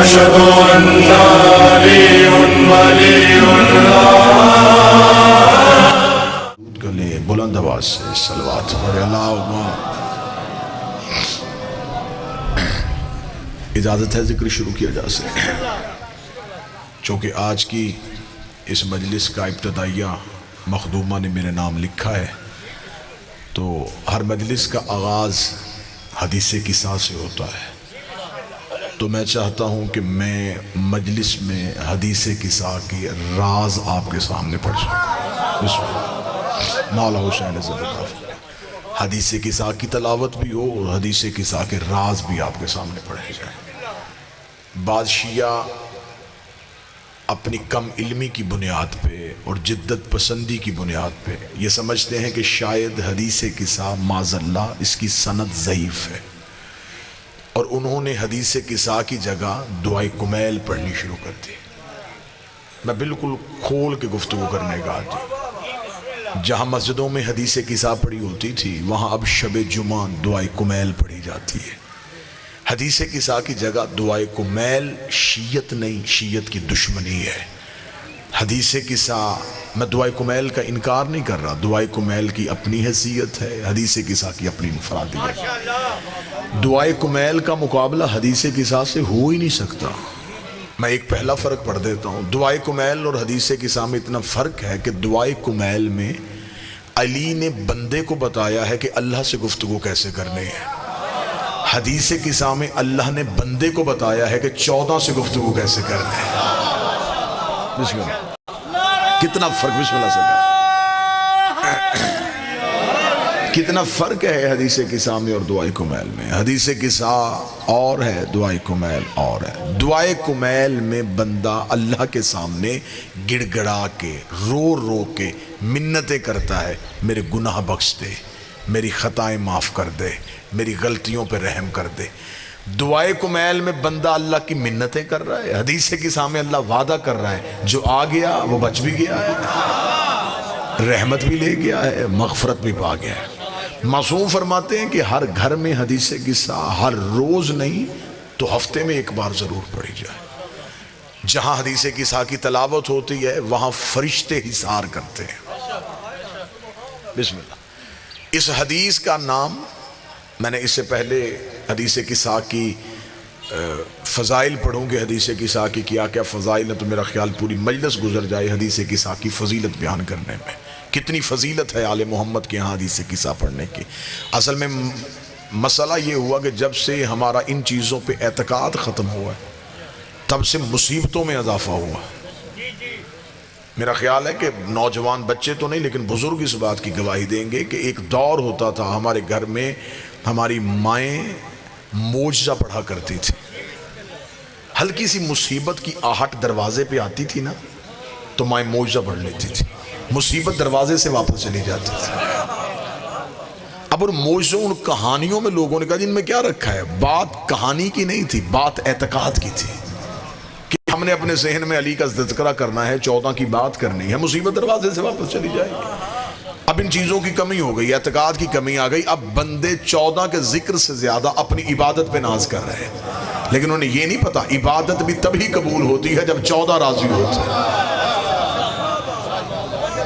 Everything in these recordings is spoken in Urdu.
أشهد أن علي ولي الله. گلے بلند آواز سے صلوات پڑھے اللہم. اجازت ہے ذکر شروع کیا جا سکے چونکہ آج کی اس مجلس کا ابتدائیہ مخدومہ نے میرے نام لکھا ہے تو ہر مجلس کا آغاز حدیث قصہ سے ہوتا ہے تو میں چاہتا ہوں کہ میں مجلس میں حدیث قصہ کی راز آپ کے سامنے پڑھ سکوں. بسم اللہ. مولا حسین زبردار حدیث قصہ کی تلاوت بھی ہو اور حدیث قصہ کے راز بھی آپ کے سامنے پڑھے جائیں. بعض شیعہ اپنی کم علمی کی بنیاد پہ اور جدت پسندی کی بنیاد پہ یہ سمجھتے ہیں کہ شاید حدیث قصہ معاذ اللہ اس کی سند ضعیف ہے اور انہوں نے حدیث قصہ کی جگہ دعائے کمیل پڑھنی شروع کر دی. میں بالکل کھول کے گفتگو کرنے کا آتی. جہاں مسجدوں میں حدیث قصہ پڑھی ہوتی تھی وہاں اب شب جمعہ دعائے کمیل پڑھی جاتی ہے. حدیث قصہ کی جگہ دعائے کمیل شیعت نہیں، شیعت کی دشمنی ہے. حدیث قصہ میں دعائے کمیل کا انکار نہیں کر رہا، دعائے کمیل کی اپنی حیثیت ہے، حدیث قصہ کی اپنی انفرادیت. دعائے کمیل کا مقابلہ حدیث قصہ سے ہو ہی نہیں سکتا. میں ایک پہلا فرق پڑھ دیتا ہوں. دعائے کمیل اور حدیث قصہ میں اتنا فرق ہے کہ دعائے کمیل میں علی نے بندے کو بتایا ہے کہ اللہ سے گفتگو کیسے کرنی ہے. حدیث قصہ میں اللہ نے بندے کو بتایا ہے کہ 14 سے گفتگو کیسے کرنی ہے. بسم اللہ. کتنا فرق، بسم اللہ سے کتنا فرق ہے حدیث قصہ میں اور دعائے کمیل میں. حدیث قصہ اور ہے، دعائے کمیل اور ہے. دعائے کمیل میں بندہ اللہ کے سامنے گڑ گڑا کے رو رو کے منتیں کرتا ہے، میرے گناہ بخش دے، میری خطائیں معاف کر دے، میری غلطیوں پہ رحم کر دے. دعائے کمیل میں بندہ اللہ کی منتیں کر رہا ہے. حدیث قصہ میں اللہ وعدہ کر رہا ہے جو آ گیا وہ بچ بھی گیا ہے، رحمت بھی لے گیا ہے، مغفرت بھی پا گیا ہے. معصوم فرماتے ہیں کہ ہر گھر میں حدیث قصہ ہر روز نہیں تو ہفتے میں ایک بار ضرور پڑھی جائے. جہاں حدیث قصہ کی تلاوت ہوتی ہے وہاں فرشتے حصار کرتے ہیں. بسم اللہ. اس حدیث کا نام میں نے اس سے پہلے حدیث قصہ کی فضائل پڑھوں گے. حدیث قصہ کی کیا کیا فضائل ہے تو میرا خیال پوری مجلس گزر جائے حدیث قصہ کی فضیلت بیان کرنے میں. کتنی فضیلت ہے آل محمد کے یہاں حدیث قصہ پڑھنے کی. اصل میں مسئلہ یہ ہوا کہ جب سے ہمارا ان چیزوں پہ اعتقاد ختم ہوا ہے تب سے مصیبتوں میں اضافہ ہوا. میرا خیال ہے کہ نوجوان بچے تو نہیں لیکن بزرگ اس بات کی گواہی دیں گے کہ ایک دور ہوتا تھا ہمارے گھر میں ہماری مائیں معجزہ پڑھا کرتی تھی. ہلکی سی مصیبت کی آہٹ دروازے پہ آتی تھی نا تو مائیں معجزہ پڑھ لیتی تھی، مصیبت دروازے سے واپس چلی جاتی تھی. اب ان معجزوں ان کہانیوں میں لوگوں نے کہا جن میں کیا رکھا ہے. بات کہانی کی نہیں تھی، بات اعتقاد کی تھی کہ ہم نے اپنے ذہن میں علی کا تذکرہ کرنا ہے، 14 کی بات کرنی ہے، مصیبت دروازے سے واپس چلی جائے گی. اب ان چیزوں کی کمی ہو گئی، اعتقاد کی کمی آ گئی. اب بندے 14 کے ذکر سے زیادہ اپنی عبادت پہ ناز کر رہے ہیں لیکن انہیں یہ نہیں پتا عبادت بھی تبھی قبول ہوتی ہے جب 14 راضی ہوتے ہیں.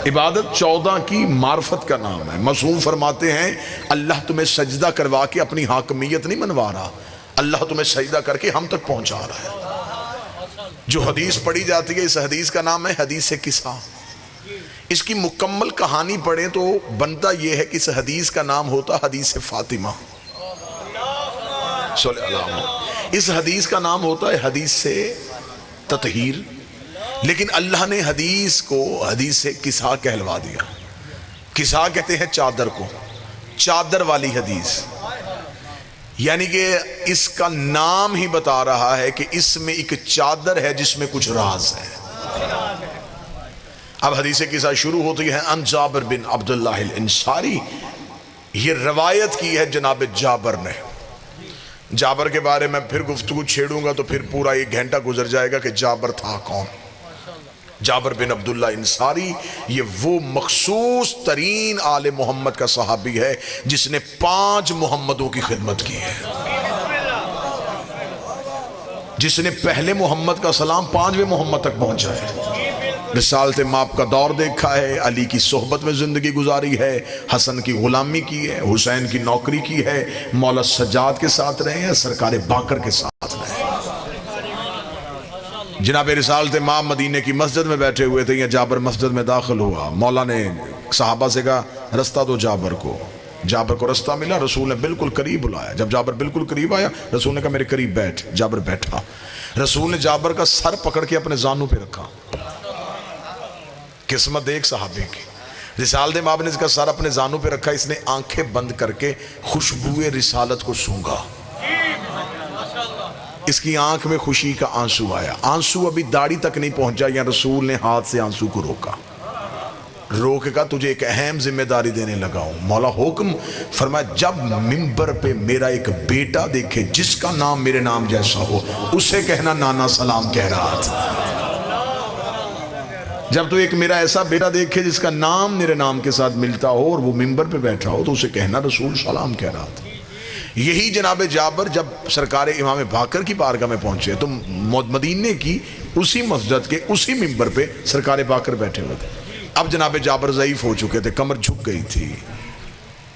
عبادت 14 کی معرفت کا نام ہے. معصوم فرماتے ہیں اللہ تمہیں سجدہ کروا کے اپنی حاکمیت نہیں منوا رہا، اللہ تمہیں سجدہ کر کے ہم تک پہنچا رہا ہے. جو حدیث پڑھی جاتی ہے اس حدیث کا نام ہے حدیث قصہ. اس کی مکمل کہانی پڑھیں تو بنتا یہ ہے کہ اس حدیث کا نام ہوتا حدیث فاطمہ. صلی اللہ علیہ وسلم. اس حدیث کا نام ہوتا ہے حدیث تطہیر لیکن اللہ نے حدیث کو حدیث قصہ کہلوا دیا. قصہ کہتے ہیں چادر کو، چادر والی حدیث، یعنی کہ اس کا نام ہی بتا رہا ہے کہ اس میں ایک چادر ہے جس میں کچھ راز ہے. اب حدیث قصہ شروع ہوتی ہے ان جابر بن عبداللہ الانصاری. یہ روایت کی ہے جناب جابر نے. جابر کے بارے میں پھر گفتگو چھیڑوں گا تو پھر پورا 1 گھنٹہ گزر جائے گا کہ جابر تھا کون. جابر بن عبداللہ انصاری یہ وہ مخصوص ترین آل محمد کا صحابی ہے جس نے 5 محمدوں کی خدمت کی ہے. جس نے پہلے محمد کا سلام 5ویں محمد تک پہنچا ہے، رسالت مآب کا دور دیکھا ہے، علی کی صحبت میں زندگی گزاری ہے، حسن کی غلامی کی ہے، حسین کی نوکری کی ہے، مولا سجاد کے ساتھ رہے ہیں، سرکار باقر کے ساتھ رہے ہیں۔ جناب رسالت مآب مدینے کی مسجد میں بیٹھے ہوئے تھے، یا جابر مسجد میں داخل ہوا، مولا نے صحابہ سے کہا رستہ دو جابر کو۔ جابر کو رستہ ملا، رسول نے بالکل قریب بلایا۔ جب جابر بالکل قریب آیا، رسول نے کہا میرے قریب بیٹھ۔ جابر بیٹھا، رسول نے جابر کا سر پکڑ کے اپنے زانوں پہ رکھا۔ قسمت ایک صحابی کی، رسالت مآب نے اس کا سر اپنے زانوں پہ رکھا، اس نے آنکھیں بند کر کے خوشبوئے رسالت کو سونگا۔ اس کی آنکھ میں خوشی کا آنسو آیا، آنسو ابھی داڑھی تک نہیں پہنچا، یا رسول نے ہاتھ سے آنسو کو روکا، روک کہا تجھے ایک اہم ذمہ داری دینے لگا ہوں۔ مولا حکم فرمایا جب ممبر پہ میرا ایک بیٹا دیکھے جس کا نام میرے نام جیسا ہو، اسے کہنا نانا سلام کہہ رہا تھا۔ جب تو ایک میرا ایسا بیٹا دیکھے جس کا نام میرے نام کے ساتھ ملتا ہو اور وہ ممبر پہ بیٹھا ہو، تو اسے کہنا رسول سلام کہہ رہا تھا۔ یہی جناب جابر جب سرکار امام باقر کی بارگاہ میں پہنچے تو مدینے کی اسی مسجد کے اسی ممبر پہ سرکار باقر بیٹھے ہوئے تھے۔ اب جناب جابر ضعیف ہو چکے تھے، کمر جھک گئی تھی،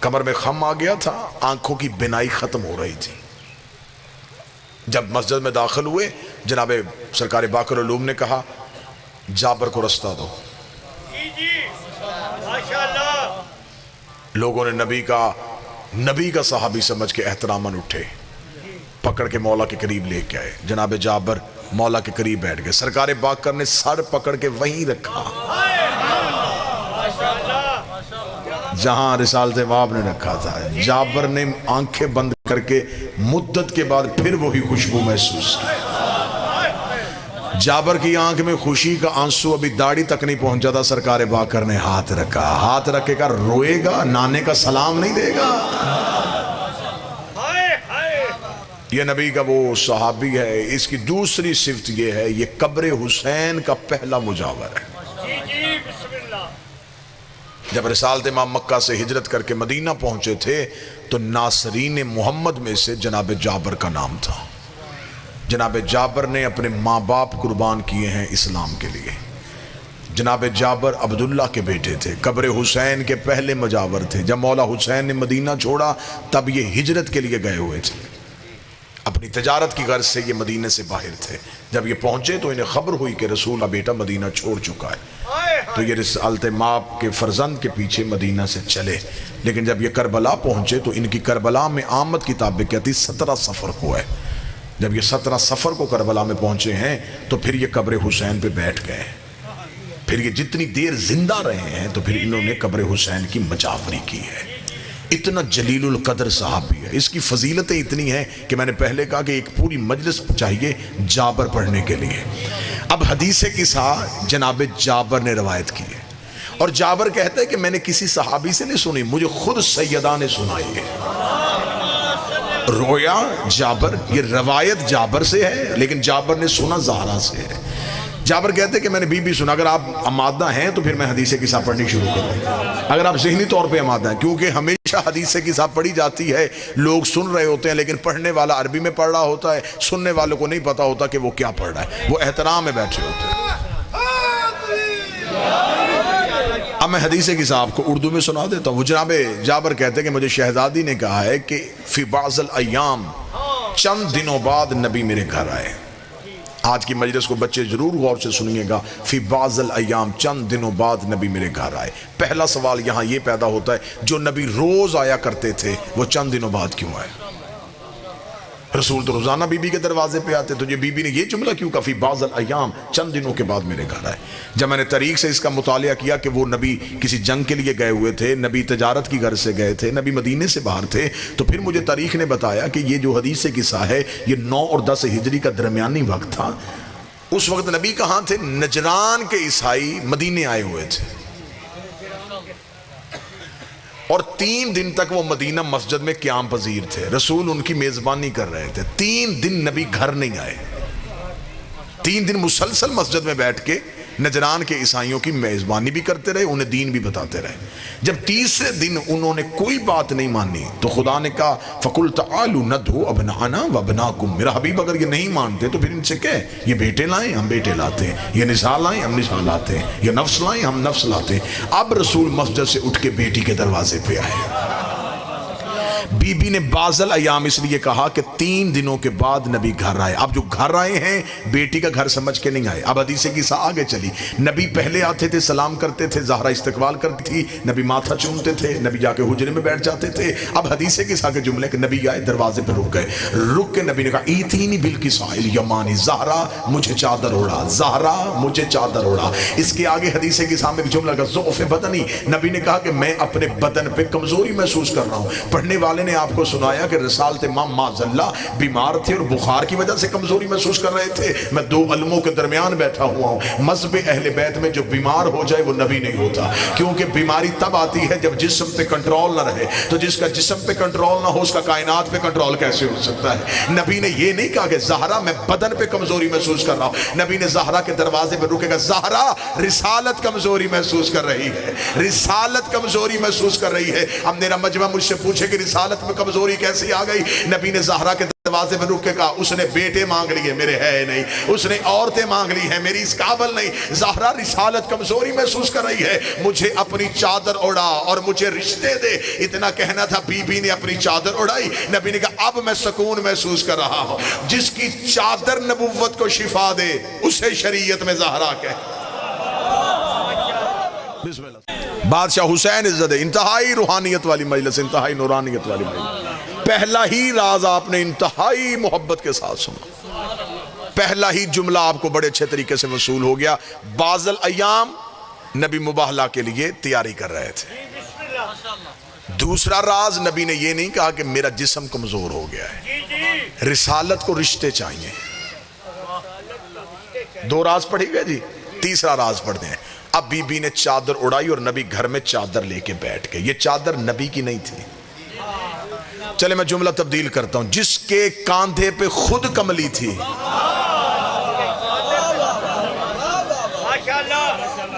کمر میں خم آ گیا تھا، آنکھوں کی بینائی ختم ہو رہی تھی۔ جب مسجد میں داخل ہوئے، جناب سرکار باقر علوم نے کہا جابر کو رستہ دو۔ لوگوں نے نبی کا صحابی سمجھ کے احتراماً اٹھے، پکڑ کے مولا کے قریب لے کے آئے۔ جناب جابر مولا کے قریب بیٹھ گئے، سرکار باقر نے سر پکڑ کے وہیں رکھا جہاں رسالت مآب نے رکھا تھا۔ جابر نے آنکھیں بند کر کے مدت کے بعد پھر وہی خوشبو محسوس کی۔ جابر کی آنکھ میں خوشی کا آنسو ابھی داڑھی تک نہیں پہنچا تھا، سرکار باقر نے ہاتھ رکھا، ہاتھ رکھے گا روئے گا، نانے کا سلام نہیں دے گا۔ یہ نبی کا وہ صحابی ہے۔ اس کی دوسری صفت یہ ہے، یہ قبر حسین کا پہلا مجاور ہے۔ جب رسالت مآب مکہ سے ہجرت کر کے مدینہ پہنچے تھے تو ناصرین محمد میں سے جناب جابر کا نام تھا۔ جناب جابر نے اپنے ماں باپ قربان کیے ہیں اسلام کے لیے۔ جناب جابر عبداللہ کے بیٹے تھے، قبر حسین کے پہلے مجاور تھے۔ جب مولا حسین نے مدینہ چھوڑا تب یہ ہجرت کے لیے گئے ہوئے تھے، اپنی تجارت کی غرض سے یہ مدینہ سے باہر تھے۔ جب یہ پہنچے تو انہیں خبر ہوئی کہ رسول کا بیٹا مدینہ چھوڑ چکا ہے، تو یہ رسالت مآب کے فرزند کے پیچھے مدینہ سے چلے۔ لیکن جب یہ کربلا پہنچے تو ان کی کربلا میں آمد کی تابع کہتی 17 سفر کو ہے۔ جب یہ 17 سفر کو کربلا میں پہنچے ہیں تو پھر یہ قبر حسین پہ بیٹھ گئے، پھر یہ جتنی دیر زندہ رہے ہیں تو پھر انہوں نے قبر حسین کی مجاوری کی ہے۔ اتنا جلیل القدر صحابی ہے، اس کی فضیلتیں اتنی ہیں کہ میں نے پہلے کہا کہ ایک پوری مجلس چاہیے جابر پڑھنے کے لیے۔ اب حدیث قصہ جناب جابر نے روایت کی ہے، اور جابر کہتا ہے کہ میں نے کسی صحابی سے نہیں سنی، مجھے خود سیدہ نے سنائی ہے۔ رویا جابر، یہ روایت جابر سے ہے لیکن جابر نے سنا زہرا سے ہے۔ جابر کہتے ہیں کہ میں نے بی سنا۔ اگر آپ آمادہ ہیں تو پھر میں حدیث قصہ پڑھنی شروع کروں، اگر آپ ذہنی طور پہ آمادہ ہیں، کیونکہ ہمیشہ حدیث قصہ پڑھی جاتی ہے، لوگ سن رہے ہوتے ہیں لیکن پڑھنے والا عربی میں پڑھ رہا ہوتا ہے، سننے والوں کو نہیں پتا ہوتا کہ وہ کیا پڑھ رہا ہے، وہ احترام میں بیٹھے ہوتے ہیں۔ اب میں حدیث قصہ آپ کو اردو میں سنا دیتا ہوں۔ وہ جناب جابر کہتے ہیں کہ مجھے شہزادی نے کہا ہے کہ فی بعض الایام، چند دنوں بعد نبی میرے گھر آئے۔ آج کی مجلس کو بچے ضرور غور سے سنیے گا، فی بعض الایام، چند دنوں بعد نبی میرے گھر آئے۔ پہلا سوال یہاں یہ پیدا ہوتا ہے، جو نبی روز آیا کرتے تھے وہ چند دنوں بعد کیوں آئے؟ رسول تو روزانہ بی بی کے دروازے پہ آتے، تو یہ بی بی نے یہ جملہ کیوں کہا فی بعض الایام، چند دنوں کے بعد میرے گھر آئے؟ جب میں نے تاریخ سے اس کا مطالعہ کیا کہ وہ نبی کسی جنگ کے لیے گئے ہوئے تھے، نبی تجارت کی غرض سے گئے تھے، نبی مدینے سے باہر تھے، تو پھر مجھے تاریخ نے بتایا کہ یہ جو حدیث قصہ ہے یہ 9 اور 10 ہجری کا درمیانی وقت تھا۔ اس وقت نبی کہاں تھے؟ نجران کے عیسائی مدینے آئے ہوئے تھے، اور 3 دن تک وہ مدینہ مسجد میں قیام پذیر تھے، رسول ان کی میزبانی کر رہے تھے۔ 3 دن نبی گھر نہیں آئے، 3 دن مسلسل مسجد میں بیٹھ کے نجران کے عیسائیوں کی میزبانی بھی کرتے رہے، انہیں دین بھی بتاتے رہے۔ جب تیسرے دن انہوں نے کوئی بات نہیں مانی تو خدا نے کہا فَقُلْ تَعَالُوا نَدْعُوا أَبْنَاءَنَا وَأَبْنَاءَكُمْ، میرا حبیب اگر یہ نہیں مانتے تو پھر ان سے کہے یہ بیٹے لائیں ہم بیٹے لاتے ہیں، یہ نساء لائیں ہم نساء لاتے ہیں، یہ نفس لائیں ہم نفس لاتے ہیں۔ اب رسول مسجد سے اٹھ کے بیٹی کے دروازے پہ آئے۔ بی بی نے بعض الایام اس لیے کہا کہ 3 دنوں کے بعد نبی گھر آئے۔ اب جو گھر آئے ہیں بیٹی کا گھر سمجھ کے نہیں آئے۔ اب حدیث قصہ آگے چلی، نبی پہلے آتے تھے، سلام کرتے تھے، زہرا استقبال کرتی تھی، نبی ماتھا چومتے تھے، نبی جا کے حجرے میں بیٹھ جاتے تھے۔ اب حدیث قصہ کے جملے کہ نبی آئے، دروازے پہ رک گئے، رک کے نبی نے کہا ایتینی بالکساء الیمانی، زہرا مجھے چادر اوڑا، زہرا مجھے چادر اوڑا۔ اس کے آگے حدیث قصہ میں جملہ کا ضعف بدنی، نبی نے کہا کہ میں اپنے بدن پہ کمزوری محسوس کر رہا ہوں۔ پڑھنے والے نے آپ کو سنایا کہ رسالت امام معاذ بیمار تھے اور بخار کی وجہ سے کمزوری محسوس کر رہے تھے۔ میں 2 علموں کے درمیان بیٹھا ہوا ہوں۔ مذہب اہل بیت میں جو بیمار ہو جائے وہ نبی نہیں ہوتا، کیونکہ بیماری تب آتی ہے جب جسم پہ کنٹرول نہ رہے، تو جس کا جسم پہ کنٹرول نہ ہو اس کا کائنات پہ کنٹرول کیسے ہو سکتا ہے؟ نبی نے یہ نہیں کہا کہ زہرا میں بدن پہ کمزوری محسوس کر رہا ہوں، نبی نے زہرا کے دروازے پہ رکے گا، زہرا رسالت کمزوری محسوس کر رہی ہے، رسالت کمزوری محسوس کر رہی ہے۔ اب میرا مجمع مجھ سے پوچھے کہ رسالت میں کمزوری کیسی آ گئی؟ نبی نے زہرا کے دروازے میں رک کے کہا اس نے بیٹے مانگ لیے میرے ہے نہیں، اس نے عورتیں مانگ لی ہیں میری اس قابل نہیں۔ زہرا رسالت کمزوری محسوس کر رہی ہے، مجھے اپنی چادر اڑا اور مجھے رشتے دے، اتنا کہنا تھا۔ بی بی نے اپنی چادر اڑائی، نبی نے کہا اب میں سکون محسوس کر رہا ہوں۔ جس کی چادر نبوت کو شفا دے اسے شریعت میں زہرا کہے۔ بسم اللہ۔ بادشاہ حسین عزت، انتہائی روحانیت والی مجلس، انتہائی نورانیت والی مجلس۔ پہلا ہی راز آپ نے انتہائی محبت کے ساتھ سنا، پہلا ہی جملہ آپ کو بڑے اچھے طریقے سے وصول ہو گیا۔ بعض الایام نبی مباہلہ کے لیے تیاری کر رہے تھے۔ دوسرا راز نبی نے یہ نہیں کہا کہ میرا جسم کمزور ہو گیا ہے، رسالت کو رشتے چاہیے۔ 2 راز پڑھی گئے جی، تیسرا راز پڑھتے ہیں۔ اب بی بی نے چادر اڑائی اور نبی گھر میں چادر لے کے بیٹھ گئے۔ یہ چادر نبی کی نہیں تھی۔ چلے میں جملہ تبدیل کرتا ہوں، جس کے کاندھے پہ خود کملی تھی،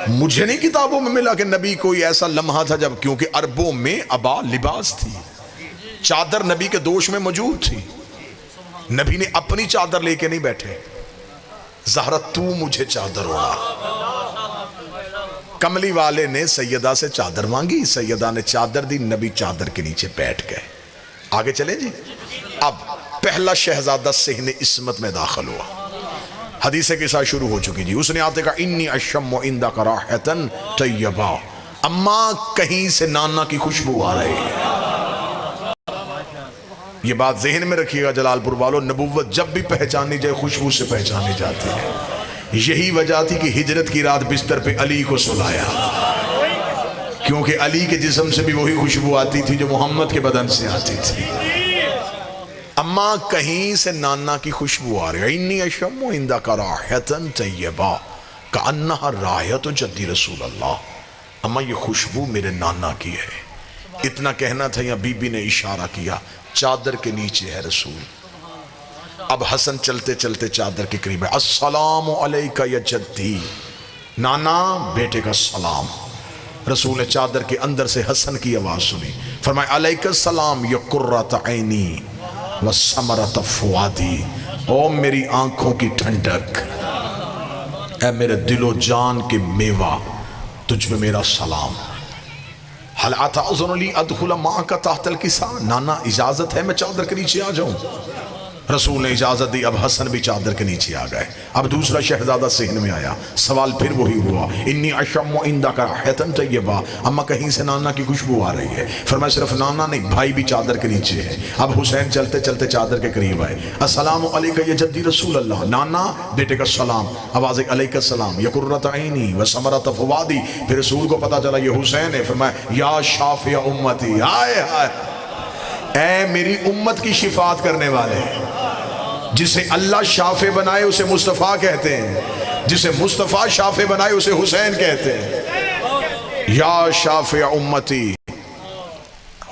مجھے نہیں کتابوں میں ملا کہ نبی کوئی ایسا لمحہ تھا جب، کیونکہ عربوں میں ابا لباس تھی، چادر نبی کے دوش میں موجود تھی، نبی نے اپنی چادر لے کے نہیں بیٹھے۔ زہرا تو مجھے چادر اوڑا، کملی والے نے سیدہ سے چادر مانگی، سیدہ نے چادر دی، نبی چادر کے نیچے بیٹھ گئے۔ آگے چلیں جی۔ اب پہلا شہزادہ صحن عصمت میں داخل ہوا، حدیث کے ساتھ شروع ہو چکی جی۔ اس نے آتے کہا انی اشم عندک راحۃ طیبہ، اماں کہیں سے نانا کی خوشبو آ رہی ہے۔ یہ بات ذہن میں رکھیے گا جلال پور والو، نبوت جب بھی پہچانی جائے خوشبو سے پہچانی جاتی ہے۔ یہی وجہ تھی کہ ہجرت کی رات بستر پہ علی کو سلایا، کیونکہ علی کے جسم سے بھی وہی خوشبو آتی تھی جو محمد کے بدن سے آتی تھی۔ اماں کہیں سے نانا کی خوشبو آ رہی ہے، انی اشم عندک راحۃ طیبہ کأنہا رائحۃ جدی رسول اللہ، اماں یہ خوشبو میرے نانا کی ہے۔ اتنا کہنا تھا یا بی بی نے اشارہ کیا، چادر کے نیچے ہے رسول۔ اب حسن چلتے چلتے چادر کے قریب ہے، السلام علیکہ یا جدی، نانا بیٹے کا سلام۔ رسول نے چادر کے اندر سے حسن کی آواز سنی، فرمایا علیکہ السلام یا قرۃ عینی و ثمرۃ فؤادی، او میری آنکھوں کی ٹھنڈک، اے میرے دل و جان کے میوہ، تجھ میں میرا سلام۔ حل اتعذن لی ادخل معک تحت الکساء، نانا اجازت ہے میں چادر کے نیچے آ جاؤں؟ رسول نے اجازت دی، اب حسن بھی چادر کے نیچے آ گئے۔ اب دوسرا شہزادہ صحن میں آیا، سوال پھر وہی ہوا، انی اشم عندک راحۃ طیبہ، اما کہیں سے نانا کی خوشبو آ رہی ہے۔ فرمایا صرف نانا نہیں، بھائی بھی چادر کے نیچے ہے۔ اب حسین چلتے چلتے چادر کے قریب آئے، السلام علیکہ یا جدی رسول اللہ، نانا بیٹے کا سلام، آواز علیکہ السلام یا قرۃ عینی و ثمرۃ فؤادی۔ پھر رسول کو پتا چلا یہ حسین ہے، فرمایا یا شافع امتی، ہائے ہائے، اے میری امت کی شفاعت کرنے والے، جسے اللہ شافع بنائے اسے مصطفیٰ کہتے ہیں، جسے مصطفیٰ شافع بنائے اسے حسین کہتے ہیں۔ یا شافع امتی،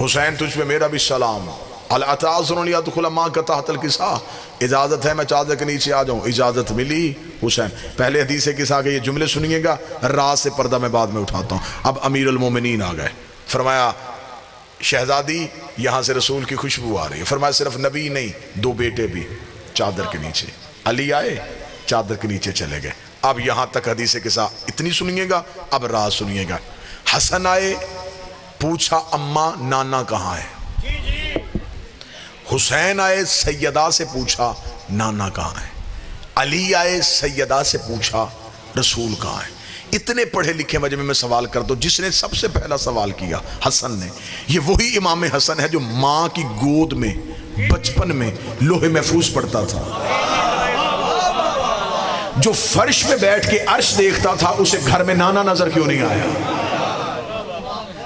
حسین تجھ پہ میرا بھی سلام، الاتعذرون یدخل معک تحت الکساء، اجازت ہے میں چادر کے نیچے آ جاؤں؟ اجازت ملی حسین۔ پہلے حدیث کساء کے یہ جملے سنیے گا، راز سے پردہ میں بعد میں اٹھاتا ہوں۔ اب امیر المومنین آ گئے، فرمایا شہزادی یہاں سے رسول کی خوشبو آ رہی ہے۔ فرمایا صرف نبی نہیں، دو بیٹے بھی چادر کے نیچے۔ علی آئے، چادر کے نیچے چلے گئے۔ اب یہاں تک حدیث قصہ اتنی سنیے گا، اب راز سنیے گا۔ حسن آئے، پوچھا اماں نانا کہاں ہے؟ حسین آئے، سیدہ سے پوچھا نانا کہاں ہے؟ علی آئے، سیدہ سے پوچھا رسول کہاں ہے؟ اتنے پڑھے لکھے مجمع میں سوال کر دو، جس نے سب سے پہلا سوال کیا حسن نے، یہ وہی امام حسن ہے جو ماں کی گود میں بچپن میں لوح محفوظ پڑھتا تھا، جو فرش میں بیٹھ کے عرش دیکھتا تھا، اسے گھر میں نانا نظر کیوں نہیں آیا؟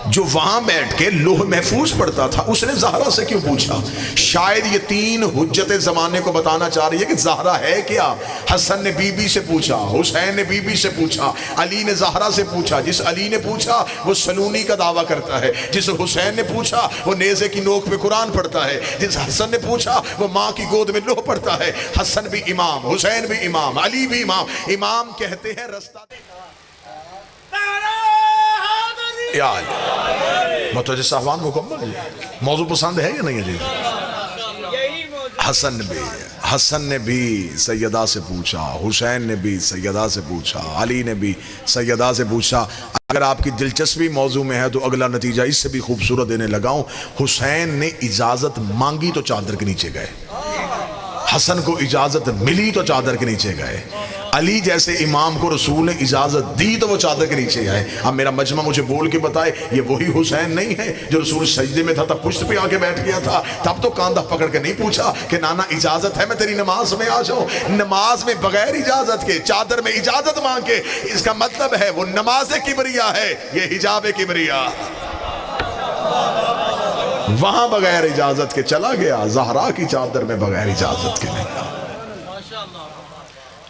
جو وہاں بیٹھ کے لوح محفوظ پڑھتا تھا، اس نے زہرا سے کیوں پوچھا؟ شاید یہ تین حجت زمانے کو بتانا چاہ رہی ہے کہ زہرا ہے کیا۔ حسن نے بی بی سے پوچھا، حسین نے بی بی سے پوچھا، علی نے زہرا سے پوچھا۔ جس علی نے پوچھا وہ سلونی کا دعویٰ کرتا ہے، جس حسین نے پوچھا وہ نیزے کی نوک پہ قرآن پڑھتا ہے، جس حسن نے پوچھا وہ ماں کی گود میں لوح پڑھتا ہے۔ حسن بھی امام، حسین بھی امام، علی بھی امام۔ امام کہتے ہیں رستہ یا متوجہ صاحبان مکمل ہے؟ موضوع پسند ہے یا نہیں ہے جی؟ حسن نے بھی سیدہ سے پوچھا، حسین نے بھی سیدہ سے پوچھا، علی نے بھی سیدہ سے پوچھا۔ اگر آپ کی دلچسپی موضوع میں ہے تو اگلا نتیجہ اس سے بھی خوبصورت دینے لگاؤں۔ حسین نے اجازت مانگی تو چادر کے نیچے گئے، حسن کو اجازت ملی تو چادر کے نیچے گئے، علی جیسے امام کو رسول نے اجازت دی تو وہ چادر کے نیچے آئے۔ اب میرا مجمع مجھے بول کے بتائے یہ وہی حسین نہیں ہے جو رسول سجدے میں تھا تب پشت پہ آ کے بیٹھ گیا تھا، تب تو کاندھا پکڑ کے نہیں پوچھا کہ نانا اجازت ہے میں تیری نماز میں آ جاؤں؟ نماز میں بغیر اجازت کے، چادر میں اجازت مانگ کے، اس کا مطلب ہے وہ نماز کبریا ہے، یہ حجاب کبریا۔ وہاں بغیر اجازت کے چلا گیا، زہرا کی چادر میں بغیر اجازت کے نہیں۔